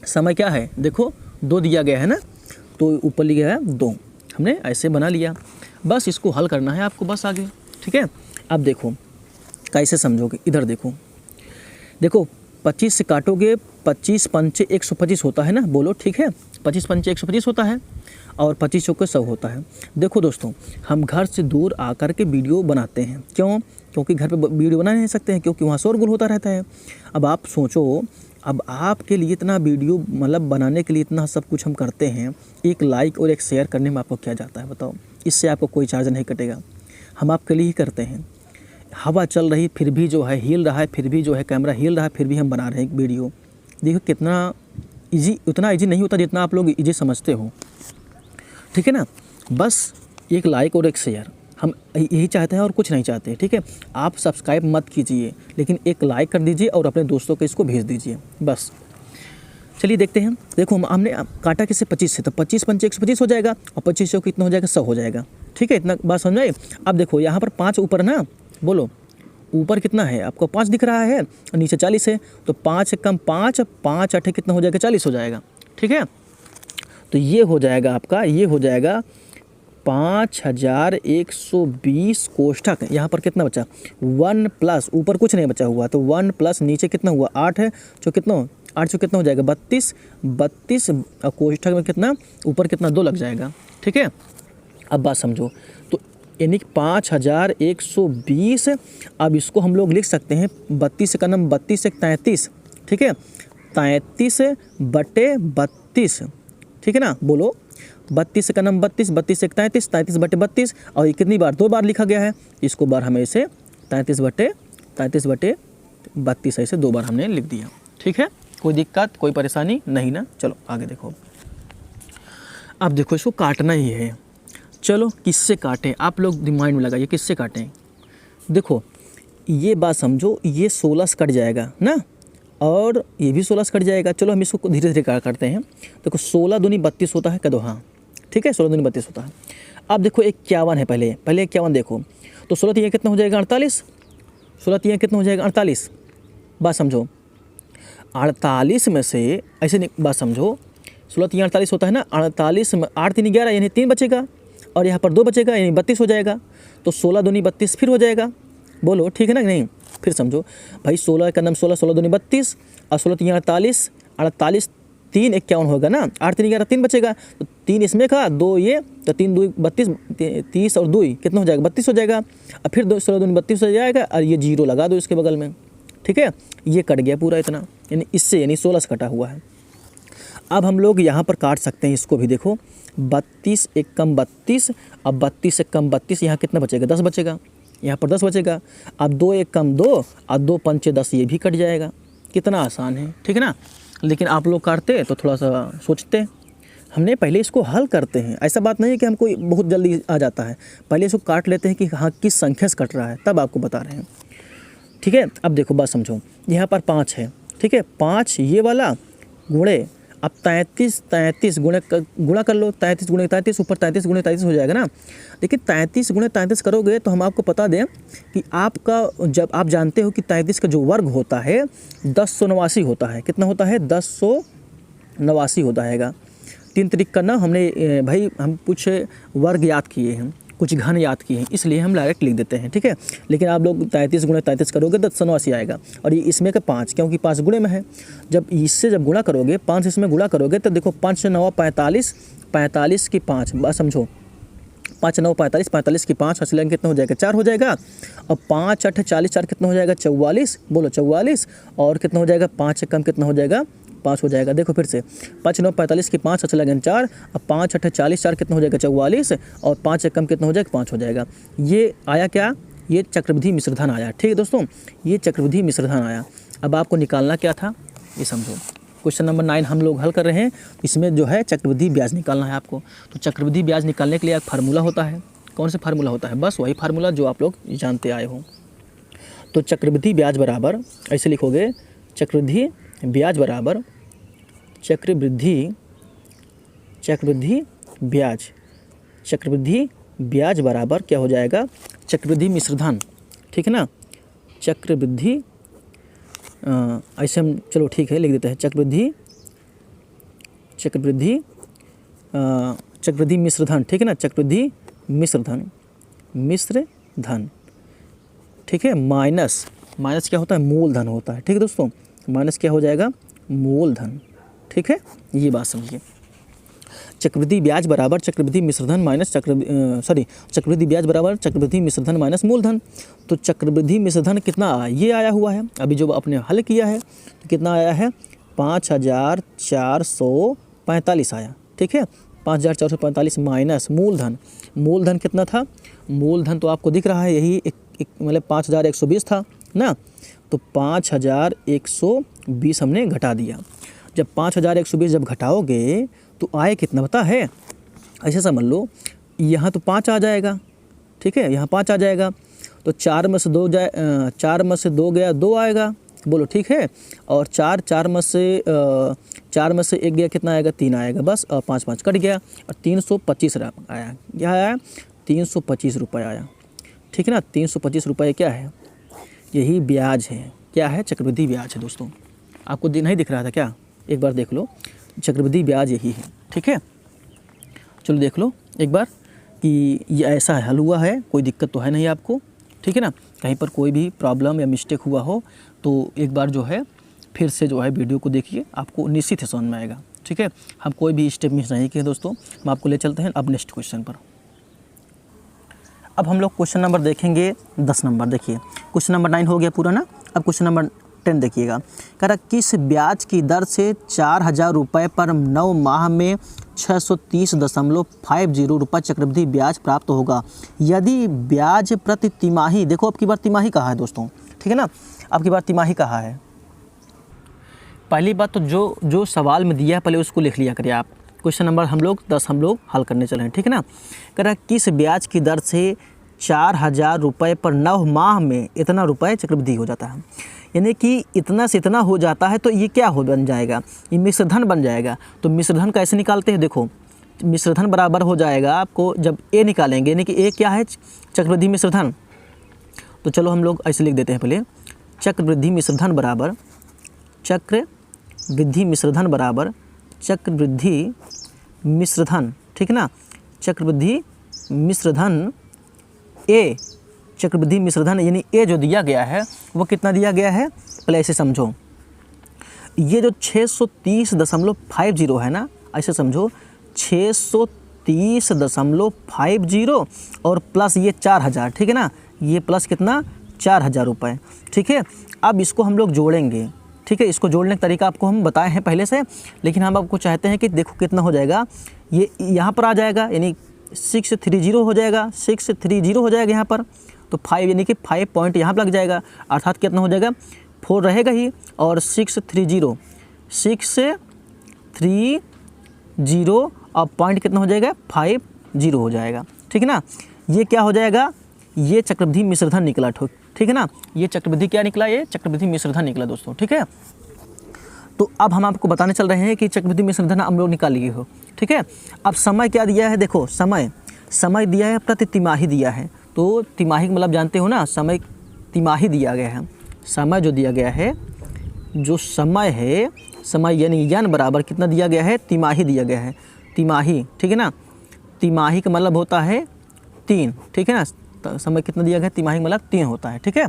समय क्या है देखो 2 दिया गया है ना, तो ऊपर लिखा है 2, हमने ऐसे बना लिया। बस इसको हल करना है आपको बस आगे, ठीक है। अब देखो कैसे समझोगे, इधर देखो, देखो 25 से काटोगे, 25 पंचे 125 होता है ना, बोलो ठीक है, 25 पंचे 125 होता है और 25 चौके 100 होता है। देखो दोस्तों, हम घर से दूर आकर के वीडियो बनाते हैं, क्यों? क्योंकि घर पे वीडियो बना नहीं सकते हैं, क्योंकि वहाँ शोरगुल होता रहता है। अब आप सोचो, अब आपके लिए इतना वीडियो मतलब बनाने के लिए इतना सब कुछ हम करते हैं, एक लाइक और एक शेयर करने में आपको क्या जाता है बताओ? इससे आपको कोई चार्ज नहीं कटेगा, हम आपके लिए ही करते हैं। हवा चल रही फिर भी जो है हिल रहा है, फिर भी जो है कैमरा हिल रहा है, फिर भी हम बना रहे हैं एक वीडियो। देखो कितना इजी, उतना इजी नहीं होता जितना आप लोग इजी समझते हो, ठीक है ना। बस एक लाइक और एक शेयर, हम यही चाहते हैं और कुछ नहीं चाहते, ठीक है। आप सब्सक्राइब मत कीजिए, लेकिन एक लाइक कर दीजिए और अपने दोस्तों को इसको भेज दीजिए बस। चलिए देखते हैं। देखो हमने काटा किससे 25 से, तो 25 पंचे 125 हो जाएगा और 25 से कितना हो जाएगा 100 हो जाएगा, ठीक है। इतना बात समझ में। अब देखो यहाँ पर 5 ऊपर ना, बोलो ऊपर कितना है आपको 5 दिख रहा है और नीचे 40 है, तो 5 कम 5, 5 8 कितना हो जाएगा 40 हो जाएगा, ठीक है। तो ये हो जाएगा आपका, ये हो जाएगा 5120 कोष्ठक। यहाँ पर कितना बचा 1 प्लस, ऊपर कुछ नहीं बचा हुआ, तो 1 प्लस नीचे कितना हुआ 8 है, जो कितना 8 से कितना हो जाएगा 32, 32 कोष्ठक में कितना ऊपर कितना 2 लग जाएगा, ठीक है। अब बात समझो, तो यानी कि 5120। अब इसको हम लोग लिख सकते हैं 32 का नाम 32 से 33, ठीक है, 33 बटे 32, ठीक है ना। बोलो 32 का नाम 32, 32 से 33, 33 बटे 32, और ये कितनी बार 2 बार लिखा गया है, इसको बार हमें इसे 33 बटे 32 ऐसे 2 बार हमने लिख दिया, ठीक है। कोई दिक्कत कोई परेशानी नहीं ना। चलो आगे देखो, अब देखो इसको काटना ही है। चलो किससे काटें, आप लोग दिमाग में लगाइए किससे काटें। देखो ये बात समझो, ये 16 से कट जाएगा ना, और ये भी 16 से कट जाएगा। चलो हम इसको धीरे धीरे करते हैं। देखो 16 दूनी 32 होता है, कह दो हाँ, ठीक है, 16 दूनी 32 होता है। अब देखो 51 है, पहले 51 देखो, तो 16 तीन कितना हो जाएगा 48, 16 तीन कितना हो जाएगा 48। बात समझो, 48 में से ऐसे नहीं, बात समझो 16 तीन 48 होता है ना, 48 में 8 3 11 यानी 3 बचेगा, और यहाँ पर 2 बचेगा यानी 32 हो जाएगा, तो 16 दूनी 32 फिर हो जाएगा। बोलो ठीक है ना नहीं? फिर समझो भाई, 16 का नाम 16, 16 दूनी 32 और 16 तीन 48, 48 3 51 होगा ना, 8 3 11 3 बचेगा, तो 3 इसमें का 2 ये, तो 3 2 32, 30 और 2 कितना हो जाएगा 32 हो जाएगा। और फिर 16 दूनी 32 हो जाएगा, और ये 0 लगा दो इसके बगल में, ठीक है। ये कट गया पूरा इतना, यानी इससे यानी 16 से कटा हुआ है। अब हम लोग यहाँ पर काट सकते हैं इसको भी। देखो 32 एक कम 32, अब 32 से कम 32, यहाँ कितना बचेगा 10 बचेगा, यहाँ पर 10 बचेगा। अब 2 एक कम 2 और 2 पंचे 10, ये भी कट जाएगा। कितना आसान है, ठीक है ना। लेकिन आप लोग काटते तो थोड़ा सा सोचते, हमने पहले इसको हल करते हैं। ऐसा बात नहीं है कि हमको बहुत जल्दी आ जाता है, पहले इसको काट लेते हैं कि हाँ किस संख्या से कट रहा है, तब आपको बता रहे हैं, ठीक है। अब देखो बात समझो, यहाँ पर 5 है, ठीक है, 5 ये वाला गुणे अब 33 गुणा कर लो, 33 गुणे 33 ऊपर 33 गुणे 33 हो जाएगा ना। लेकिन 33 गुणे 33 करोगे तो हम आपको बता दें कि आपका, जब आप जानते हो कि 33 का जो वर्ग होता है 1089 होता है। कितना होता है? 1089 होता है। 3 तरीक का ना हमने भाई हम कुछ वर्ग याद किए हैं, कुछ घन याद किए हैं, इसलिए हम डायरेक्ट लिख देते हैं, ठीक है। लेकिन आप लोग 33 गुणे 33 करोगे 1089 आएगा, और ये इसमें का 5, क्योंकि 5 गुणे में है। जब इससे जब गुणा करोगे, 5 इसमें गुणा करोगे तो देखो 5 9 45, 45 की 5, बस समझो 5 9 45, 45 की 5 हासिल कितना हो जाएगा? 4 हो जाएगा। और 5 8 40, 4 कितना हो जाएगा? 44, बोलो 44। और कितना हो जाएगा? 5 से कम कितना हो जाएगा? 5 हो जाएगा। देखो फिर से 5 9 45 की 5 हासिल 4, अब 5 8 40, 4 कितना हो जाएगा? 44। और 5 से कम कितना हो जाएगा? 5 हो जाएगा। ये आया क्या? ये चक्रवृद्धि मिश्रधन आया, ठीक है दोस्तों, ये चक्रवृद्धि मिश्रधन आया। अब आपको निकालना क्या था ये समझो। क्वेश्चन नंबर 9 हम लोग हल कर रहे हैं, इसमें जो है चक्रवृद्धि ब्याज निकालना है आपको। तो चक्रवृद्धि ब्याज निकालने के लिए एक फार्मूला होता है। कौन सा फार्मूला होता है? बस वही फार्मूला जो आप लोग जानते आए हो। तो चक्रवृद्धि ब्याज बराबर ऐसे लिखोगे, चक्रवृद्धि ब्याज बराबर चक्रवृद्धि ब्याज बराबर क्या हो जाएगा? चक्रवृद्धि मिश्रधन, ठीक है ना। चक्रवृद्धि ऐसे हम, चलो ठीक है लिख देते हैं, चक्रवृद्धि मिश्रधन, ठीक है ना। चक्रवृद्धि मिश्रधन, ठीक है। माइनस क्या होता है? मूलधन होता है, ठीक है दोस्तों। माइनस क्या हो जाएगा? मूलधन, ठीक है। ये बात समझिए। चक्रवृद्धि ब्याज बराबर चक्रवृद्धि मिश्रधन माइनस चक्रवृद्धि ब्याज बराबर चक्रवृद्धि मिश्रधन माइनस मूलधन। तो चक्रवृद्धि मिश्रधन कितना आया? ये आया हुआ है अभी जो आपने हल किया है, तो कितना आया है? 5445 आया, ठीक है। 5445 माइनस मूलधन कितना था? मूलधन तो आपको दिख रहा है, यही मतलब 5120 था ना। तो 5120 हमने घटा दिया। जब 5120 जब घटाओगे तो आए कितना पता है? ऐसे समझ लो, यहाँ तो 5 आ जाएगा, ठीक है, यहाँ 5 आ जाएगा। तो 4 में से 2 गया 2 आएगा, बोलो ठीक है। और 4 में से 1 गया कितना आएगा? 3 आएगा बस। और 5 5 कट गया और 325 आया। क्या आया? 325 रुपये आया, ठीक है ना। 325 रुपये क्या है? यही ब्याज है। क्या है? चक्रवृद्धि ब्याज है दोस्तों। आपको नहीं दिख रहा था क्या? एक बार देख लो, चक्रवृद्धि ब्याज यही है, ठीक है। चलो देख लो एक बार कि ये ऐसा हल हुआ है, कोई दिक्कत तो है नहीं आपको, ठीक है ना। कहीं पर कोई भी प्रॉब्लम या मिस्टेक हुआ हो तो एक बार जो है फिर से जो है वीडियो को देखिए, आपको निश्चित ही समझ में आएगा, ठीक है। हम कोई भी स्टेप मिस नहीं किए दोस्तों। हम आपको ले चलते हैं अब नेक्स्ट क्वेश्चन पर। अब हम लोग क्वेश्चन नंबर देखेंगे 10 नंबर। देखिए क्वेश्चन नंबर 9 हो गया पूरा ना। अब क्वेश्चन नंबर 10 देखिएगा। कह रहा किस ब्याज की दर से 4000 रुपये पर 9 माह में 630.50 रुपये चक्रवृद्धि ब्याज प्राप्त होगा यदि ब्याज प्रति तिमाही, देखो अब की बार तिमाही कहा है दोस्तों, ठीक है ना। अब की बार तिमाही कहा है। पहली बात तो जो सवाल में दिया है पहले उसको लिख लिया करिए आप। क्वेश्चन नंबर 10 हम लोग हल करने चले हैं, ठीक है ना। कह रहा किस ब्याज की दर से 4000 रुपये पर 9 माह में इतना रुपये चक्रवृद्धि हो जाता है, यानी कि इतना से इतना हो जाता है। तो ये क्या बन जाएगा? ये मिश्रधन बन जाएगा। तो मिश्रधन कैसे निकालते हैं? देखो मिश्रधन बराबर हो जाएगा आपको जब ए निकालेंगे, यानी कि ए क्या है? चक्रवृद्धि मिश्रधन। तो चलो हम लोग ऐसे लिख देते हैं पहले, चक्रवृद्धि मिश्रधन बराबर चक्रवृद्धि मिश्रधन, ठीक है ना। चक्रवृद्धि मिश्रधन ए, चक्रवृद्धि मिश्रधन यानी ए जो दिया गया है वो कितना दिया गया है? पहले ऐसे समझो, ये जो 630.50 है ना, ऐसे समझो 630.50 और प्लस ये 4000, ठीक है ना। ये प्लस कितना? 4000 रुपये, ठीक है। अब इसको हम लोग जोड़ेंगे, ठीक है। इसको जोड़ने का तरीका आपको हम बताए हैं पहले से, लेकिन हम आपको चाहते हैं कि देखो कितना हो जाएगा। ये यहाँ पर आ जाएगा, यानी 630 हो जाएगा, 630 हो जाएगा यहाँ पर। तो 5 यानी कि 5 पॉइंट यहाँ पर लग जाएगा, अर्थात कितना हो जाएगा? 4 रहेगा ही। और 630 और पॉइंट कितना हो जाएगा? 50 हो जाएगा, ठीक है ना। ये क्या हो जाएगा? ये चक्रवृद्धि मिश्रधन निकला, ठीक है ना। ये चक्रवृद्धि क्या निकला? ये चक्रवृद्धि मिश्रधन निकला दोस्तों, ठीक है। तो अब हम आपको बताने चल रहे हैं कि चक्रवृद्धि मिश्र धन हम लोग निकाल लिए हो, ठीक है। अब समय क्या दिया है, देखो समय दिया है, प्रति तिमाही दिया है। तो तिमाही मतलब जानते हो ना, समय तिमाही दिया गया है। समय जो दिया गया है, जो समय है, समय यानी यन बराबर कितना दिया गया है, तिमाही दिया गया है, तिमाही, ठीक है ना। तिमाही का मतलब होता है 3, ठीक है ना। समय कितना दिया गया है, तिमाही मतलब 3 होता है, ठीक है।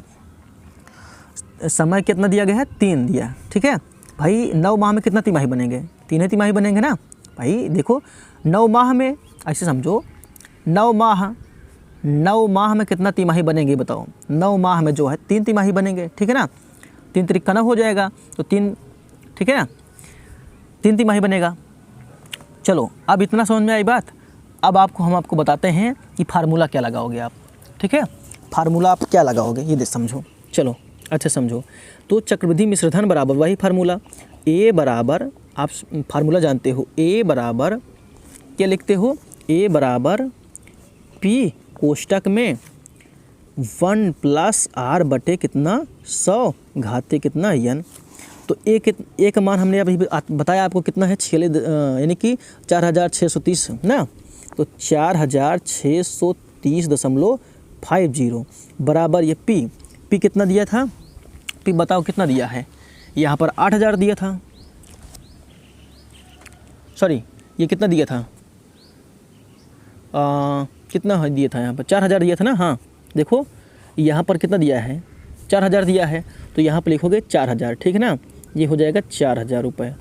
समय कितना दिया गया है, 3 दिया, ठीक है भाई। 9 माह में कितना तिमाही बनेंगे, 3 तिमाही बनेंगे ना भाई। देखो 9 माह में, ऐसे समझो 9 माह में कितना तिमाही बनेंगे बताओ। 9 माह में जो है 3 तिमाही बनेंगे, ठीक है ना। 3 तिरिक्का 9 हो जाएगा, तो 3, ठीक है ना, 3 तिमाही बनेगा। चलो अब इतना समझ में आई बात। अब हम आपको बताते हैं कि फार्मूला क्या लगाओगे आप, ठीक है। फार्मूला आप क्या लगाओगे ये समझो, चलो अच्छा समझो। तो चक्रवृद्धि मिश्रधन बराबर वही फार्मूला, ए बराबर, आप फार्मूला जानते हो, ए बराबर क्या लिखते हो, ए बराबर पी कोष्टक में 1 प्लस आर बटे कितना 100 घाते कितना यन। तो एक मान हमने अभी बताया आपको कितना है, यानी कि 4630 ना। तो 4630.50 बराबर ये पी कितना दिया था, पी बताओ कितना दिया है। यहाँ पर 8000 दिया था, सॉरी ये कितना दिया था, कितना दिया था, यहाँ पर 4000 दिया था ना। हाँ देखो यहाँ पर कितना दिया है, 4000 दिया है। तो यहाँ पर लिखोगे 4000, ठीक है ना। ये हो जाएगा 4000 रुपये,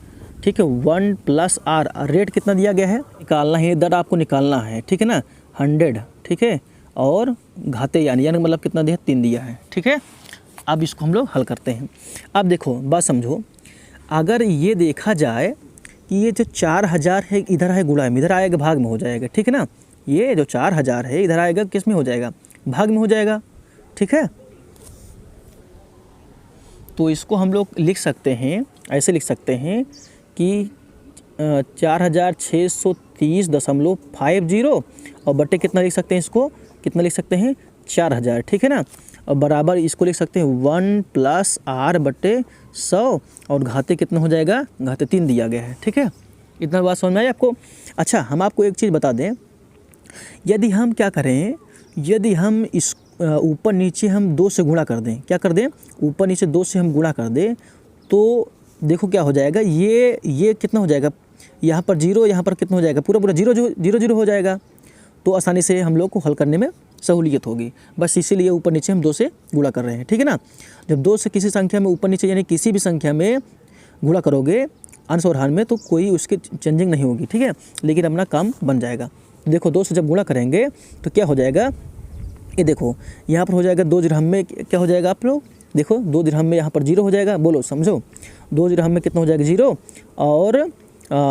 ठीक है। 1 प्लस आर, रेट कितना दिया गया है, निकालना है, दर आपको निकालना है, ठीक है ना, 100, ठीक है। और घाते यानी मतलब कितना दिया, 3 दिया है, ठीक है। अब इसको हम लोग हल करते हैं। अब देखो बात समझो, अगर ये देखा जाए कि ये जो 4000 है इधर है गुणा में, इधर आएगा भाग में हो जाएगा, ठीक है ना। ये जो 4000 है इधर आएगा किस में हो जाएगा, भाग में हो जाएगा, ठीक है। तो इसको हम लोग लिख सकते हैं, ऐसे लिख सकते हैं कि 4630.50 और बटे कितना लिख सकते हैं, इसको कितना लिख सकते हैं, 4000, ठीक है ना। और बराबर इसको लिख सकते हैं 1 प्लस आर बटे 100 और घाते कितना हो जाएगा, घाते 3 दिया गया है, ठीक है। इतना बात समझ में आई आपको। अच्छा हम आपको एक चीज़ बता दें, यदि हम क्या करें, यदि हम इस ऊपर नीचे हम 2 से गुणा कर दें, क्या कर दें, ऊपर नीचे 2 से हम गुणा कर दें, तो देखो क्या हो जाएगा, ये कितना हो जाएगा, यहाँ पर 0, यहाँ पर कितना हो जाएगा, पूरा 0 हो जाएगा। तो आसानी से हम लोग को हल करने में सहूलियत होगी, बस इसीलिए ऊपर नीचे हम 2 से गुणा कर रहे हैं, ठीक है ना। जब 2 से किसी संख्या में ऊपर नीचे यानी किसी भी संख्या में गुणा करोगे अंश और हर में, तो कोई उसकी चेंजिंग नहीं होगी, ठीक है, लेकिन अपना काम बन जाएगा। देखो 2 से जब गुणा करेंगे तो क्या हो जाएगा, ये देखो यहाँ पर हो जाएगा 2 दिरहम में क्या हो जाएगा, आप लोग देखो 2 दिरहम में यहाँ पर 0 हो जाएगा, बोलो समझो, 2 दिरहम में कितना हो जाएगा 0 और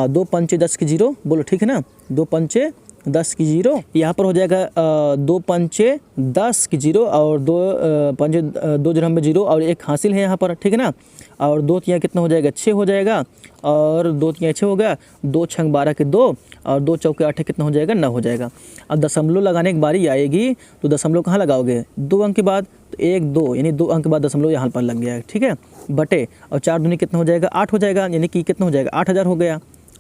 2 पंचे 10 की 0, बोलो ठीक है ना, 2 पंचे 10 की 0, यहाँ पर हो जाएगा 2 पंचे 10 की 0 और 2 पंचे 2 दिरहम में 0 और 1 हासिल है यहाँ पर, ठीक है ना। और 2 तियाँ कितना हो जाएगा 6 हो जाएगा और 2 तियाँ 6 हो गया, 2 छंग 12 के 2 और 2 चौके 8 कितना हो जाएगा 9 हो जाएगा। अब दशमलव लगाने की बारी आएगी तो दशमलव कहाँ लगाओगे, 2 अंक के बाद, तो 1 2 यानी 2 अंक के बाद दशमलव यहाँ पर लग गया है, ठीक है, बटे और 4 दूनी कितना हो जाएगा 8 हो जाएगा, यानी कि कितना हो जाएगा 8000 हो गया,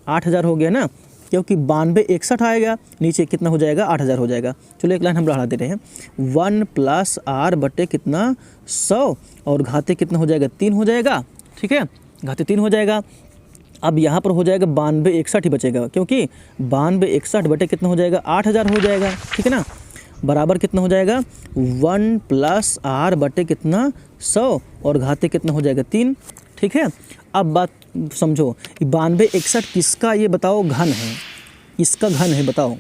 8000 हो गया ना, क्योंकि 92 61 आएगा, नीचे कितना हो जाएगा 8000 हो जाएगा। चलो एक लाइन हम बढ़ा दे रहे हैं, 1 प्लस आर बटे कितना 100 और घाते कितना हो जाएगा 3 हो जाएगा, ठीक है, घाते 3 हो जाएगा। अब यहाँ पर हो जाएगा 92 61 ही बचेगा, क्योंकि 92 61 बटे कितना हो जाएगा 8000 हो जाएगा, ठीक है ना, बराबर कितना हो जाएगा 1 प्लस आर बटे कितना 100 और घाते कितना हो जाएगा 3, ठीक है। अब बात समझो, 92 61 किसका ये बताओ घन है, इसका घन है बताओ,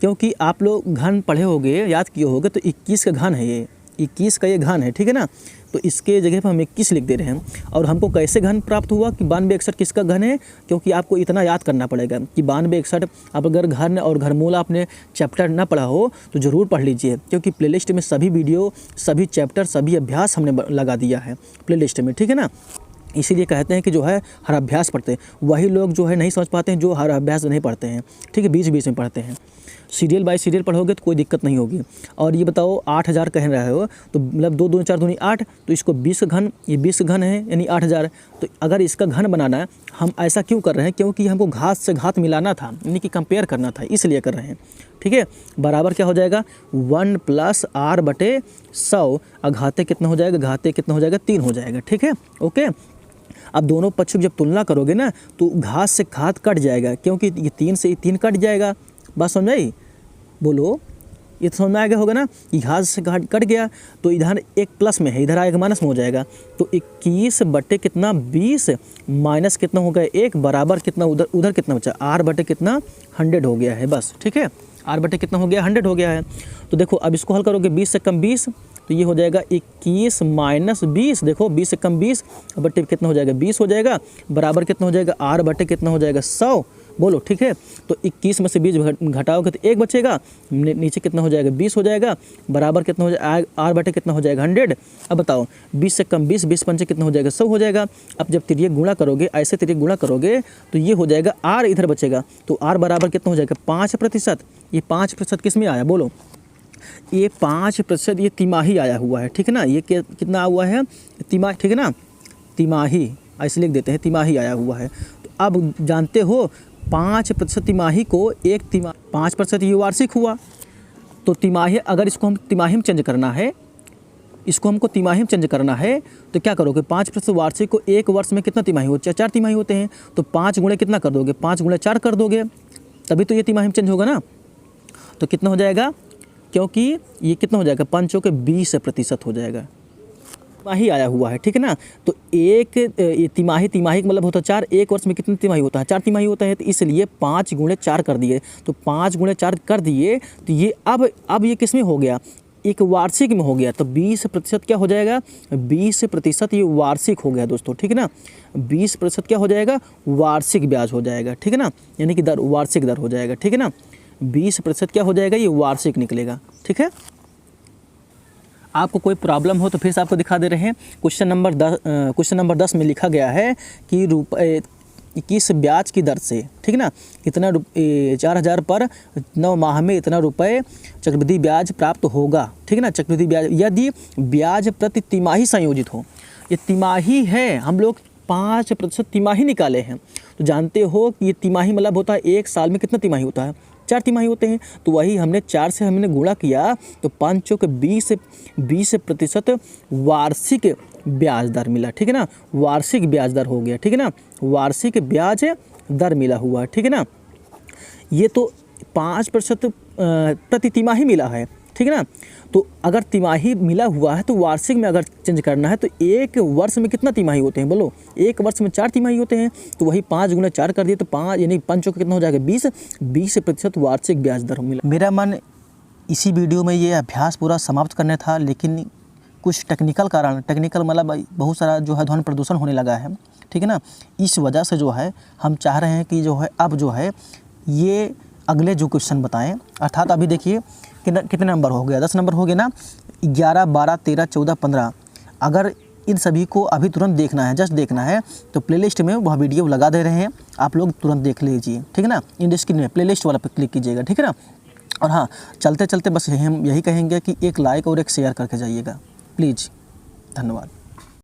क्योंकि आप लोग घन पढ़े होगे, याद किए होगे, तो 21 का घन है, ये 21 का ये घन है, ठीक है ना। तो इसके जगह पर हम 21 लिख दे रहे हैं। और हमको कैसे घन प्राप्त हुआ कि 92 61 किसका घन है, क्योंकि आपको इतना याद करना पड़ेगा कि 92 61 आप अगर घन और घनमूल आपने चैप्टर ना पढ़ा हो तो ज़रूर पढ़ लीजिए, क्योंकि प्लेलिस्ट में सभी वीडियो, सभी चैप्टर, सभी अभ्यास हमने लगा दिया है प्लेलिस्ट में, ठीक है ना। इसीलिए कहते हैं कि जो है हर अभ्यास पढ़ते हैं। वही लोग जो है नहीं समझ पाते हैं जो हर अभ्यास नहीं पढ़ते हैं, ठीक है, बीच बीच में पढ़ते हैं। सीरियल बाय सीरियल पढ़ोगे तो कोई दिक्कत नहीं होगी। और ये बताओ 8000 कह रहे हो तो मतलब 2 दूनी 4 दूनी 8, तो इसको 20 का घन, ये 20 का घन है यानी 8000। तो अगर इसका घन बनाना है, हम ऐसा क्यों कर रहे हैं, क्योंकि हमको घात से घात मिलाना था, यानी कि कंपेयर करना था, इसलिए कर रहे हैं, ठीक है। बराबर क्या हो जाएगा 1 + r/100, और घाते कितना हो जाएगा, घाते कितना हो जाएगा 3 हो जाएगा, ठीक है, ओके। अब दोनों पक्षों की जब तुलना करोगे ना तो घात से घात कट जाएगा, क्योंकि ये 3 से 3 कट जाएगा। बात समझ आई? बोलो, ये तो समझ में आ गया होगा ना, ये घात से घात कट गया तो इधर एक प्लस में है, इधर आएगा माइनस में हो जाएगा। तो 21 बटे कितना 20 माइनस कितना हो गया 1 बराबर कितना उधर कितना बचा r बटे कितना 100 हो गया है, बस, ठीक है। r बटे कितना हो गया 100 हो गया है। तो देखो अब इसको हल करोगे 20 से कम 20, तो ये हो जाएगा 21 - 20, देखो 20 से कम 20 बटे कितना हो जाएगा 20 हो जाएगा, बराबर कितना हो जाएगा r बटे कितना हो जाएगा 100, बोलो, ठीक है। तो 21 में से 20 घटाओगे तो 1 बचेगा, नीचे कितना हो जाएगा 20 हो जाएगा, बराबर कितना हो जाएगा r बटे कितना हो जाएगा 100। अब बताओ 20 से कम 20, 20 पंचे कितना हो जाएगा 100 हो जाएगा। अब जब तिरिये गुणा करोगे, ऐसे तिरिये गुणा करोगे तो ये हो जाएगा r इधर बचेगा, तो r बराबर कितना हो जाएगा 5%। ये 5% किस में आया बोलो, ये 5% ये तिमाही आया हुआ है, ठीक है ना। ये कितना हुआ है तिमाही, ठीक है ना, तिमाही ऐसे लिख देते हैं, तिमाही आया हुआ है। तो अब जानते हो 5% तिमाही को 5% ये वार्षिक हुआ। तो तिमाही, अगर इसको हम तिमाही में चेंज करना है, इसको हमको तिमाही में चेंज करना है तो क्या करोगे 5% वार्षिक को 1 वर्ष में कितना तिमाही होते हैं, 4 तिमाही होते हैं। तो 5 गुणे कितना कर दोगे, 5 गुणे 4 कर दोगे, तभी तो ये तिमाही में चेंज होगा ना। तो कितना हो जाएगा, क्योंकि ये कितना हो जाएगा 5 के 20% हो जाएगा, तिमाही आया हुआ है, ठीक है ना। तो एक ये तिमाही का मतलब होता है 4, 1 वर्ष में कितनी तिमाही होता है 4 तिमाही होता है। तो इसलिए 5 गुणे 4 कर दिए, तो 5 गुणे 4 कर दिए तो ये अब ये किस में हो गया, एक वार्षिक में हो गया। तो 20% क्या हो जाएगा, 20% ये वार्षिक हो गया दोस्तों, ठीक है ना। 20% क्या हो जाएगा, वार्षिक ब्याज हो जाएगा, ठीक है ना, यानी कि दर, वार्षिक दर हो जाएगा, ठीक है ना। 20% क्या हो जाएगा, ये वार्षिक निकलेगा, ठीक है। आपको कोई प्रॉब्लम हो तो फिर से आपको दिखा दे रहे हैं। क्वेश्चन नंबर 10 में लिखा गया है कि किस ब्याज की दर से, ठीक है ना, इतना 4000 पर 9 माह में इतना रुपए चक्रवृद्धि ब्याज प्राप्त होगा, ठीक है ना। चक्रवृद्धि ब्याज यदि ब्याज प्रति तिमाही संयोजित हो, ये तिमाही है, हम लोग 5% तिमाही निकाले हैं। तो जानते हो कि ये तिमाही मतलब होता है 1 साल में कितना तिमाही होता है, 4 तिमाही होते हैं। तो वही हमने 4 से हमने गुणा किया तो 5 के 20% वार्षिक ब्याज दर मिला, ठीक है ना, वार्षिक ब्याज दर हो गया, ठीक है ना, वार्षिक ब्याज दर मिला हुआ, ठीक है ना। ये तो 5% प्रति तिमाही मिला है, ठीक है ना। तो अगर तिमाही मिला हुआ है तो वार्षिक में अगर चेंज करना है तो 1 वर्ष में कितना तिमाही होते हैं बोलो, 1 वर्ष में 4 तिमाही होते हैं। तो वही 5 गुना 4 कर दिए तो 5 यानी 5 का कितना हो जाएगा 20% वार्षिक ब्याज दर मिला। मेरा मन इसी वीडियो में ये अभ्यास पूरा समाप्त करने था, लेकिन कुछ टेक्निकल मतलब बहुत सारा जो है ध्वनि प्रदूषण होने लगा है, ठीक है ना। इस वजह से जो है हम चाह रहे हैं कि जो है अब जो है ये अगले जो क्वेश्चन बताएं, अर्थात अभी देखिए कितने नंबर हो गया, 10 नंबर हो गए ना, 11, 12, 13, 14, 15। अगर इन सभी को अभी तुरंत देखना है, जस्ट देखना है, तो प्लेलिस्ट में वह वीडियो लगा दे रहे हैं, आप लोग तुरंत देख लीजिए, ठीक है ना। इन स्क्रीन में प्लेलिस्ट वाला पे क्लिक कीजिएगा, ठीक है ना। और हाँ, चलते चलते बस हम यही कहेंगे कि एक लाइक और एक शेयर करके जाइएगा प्लीज़। धन्यवाद।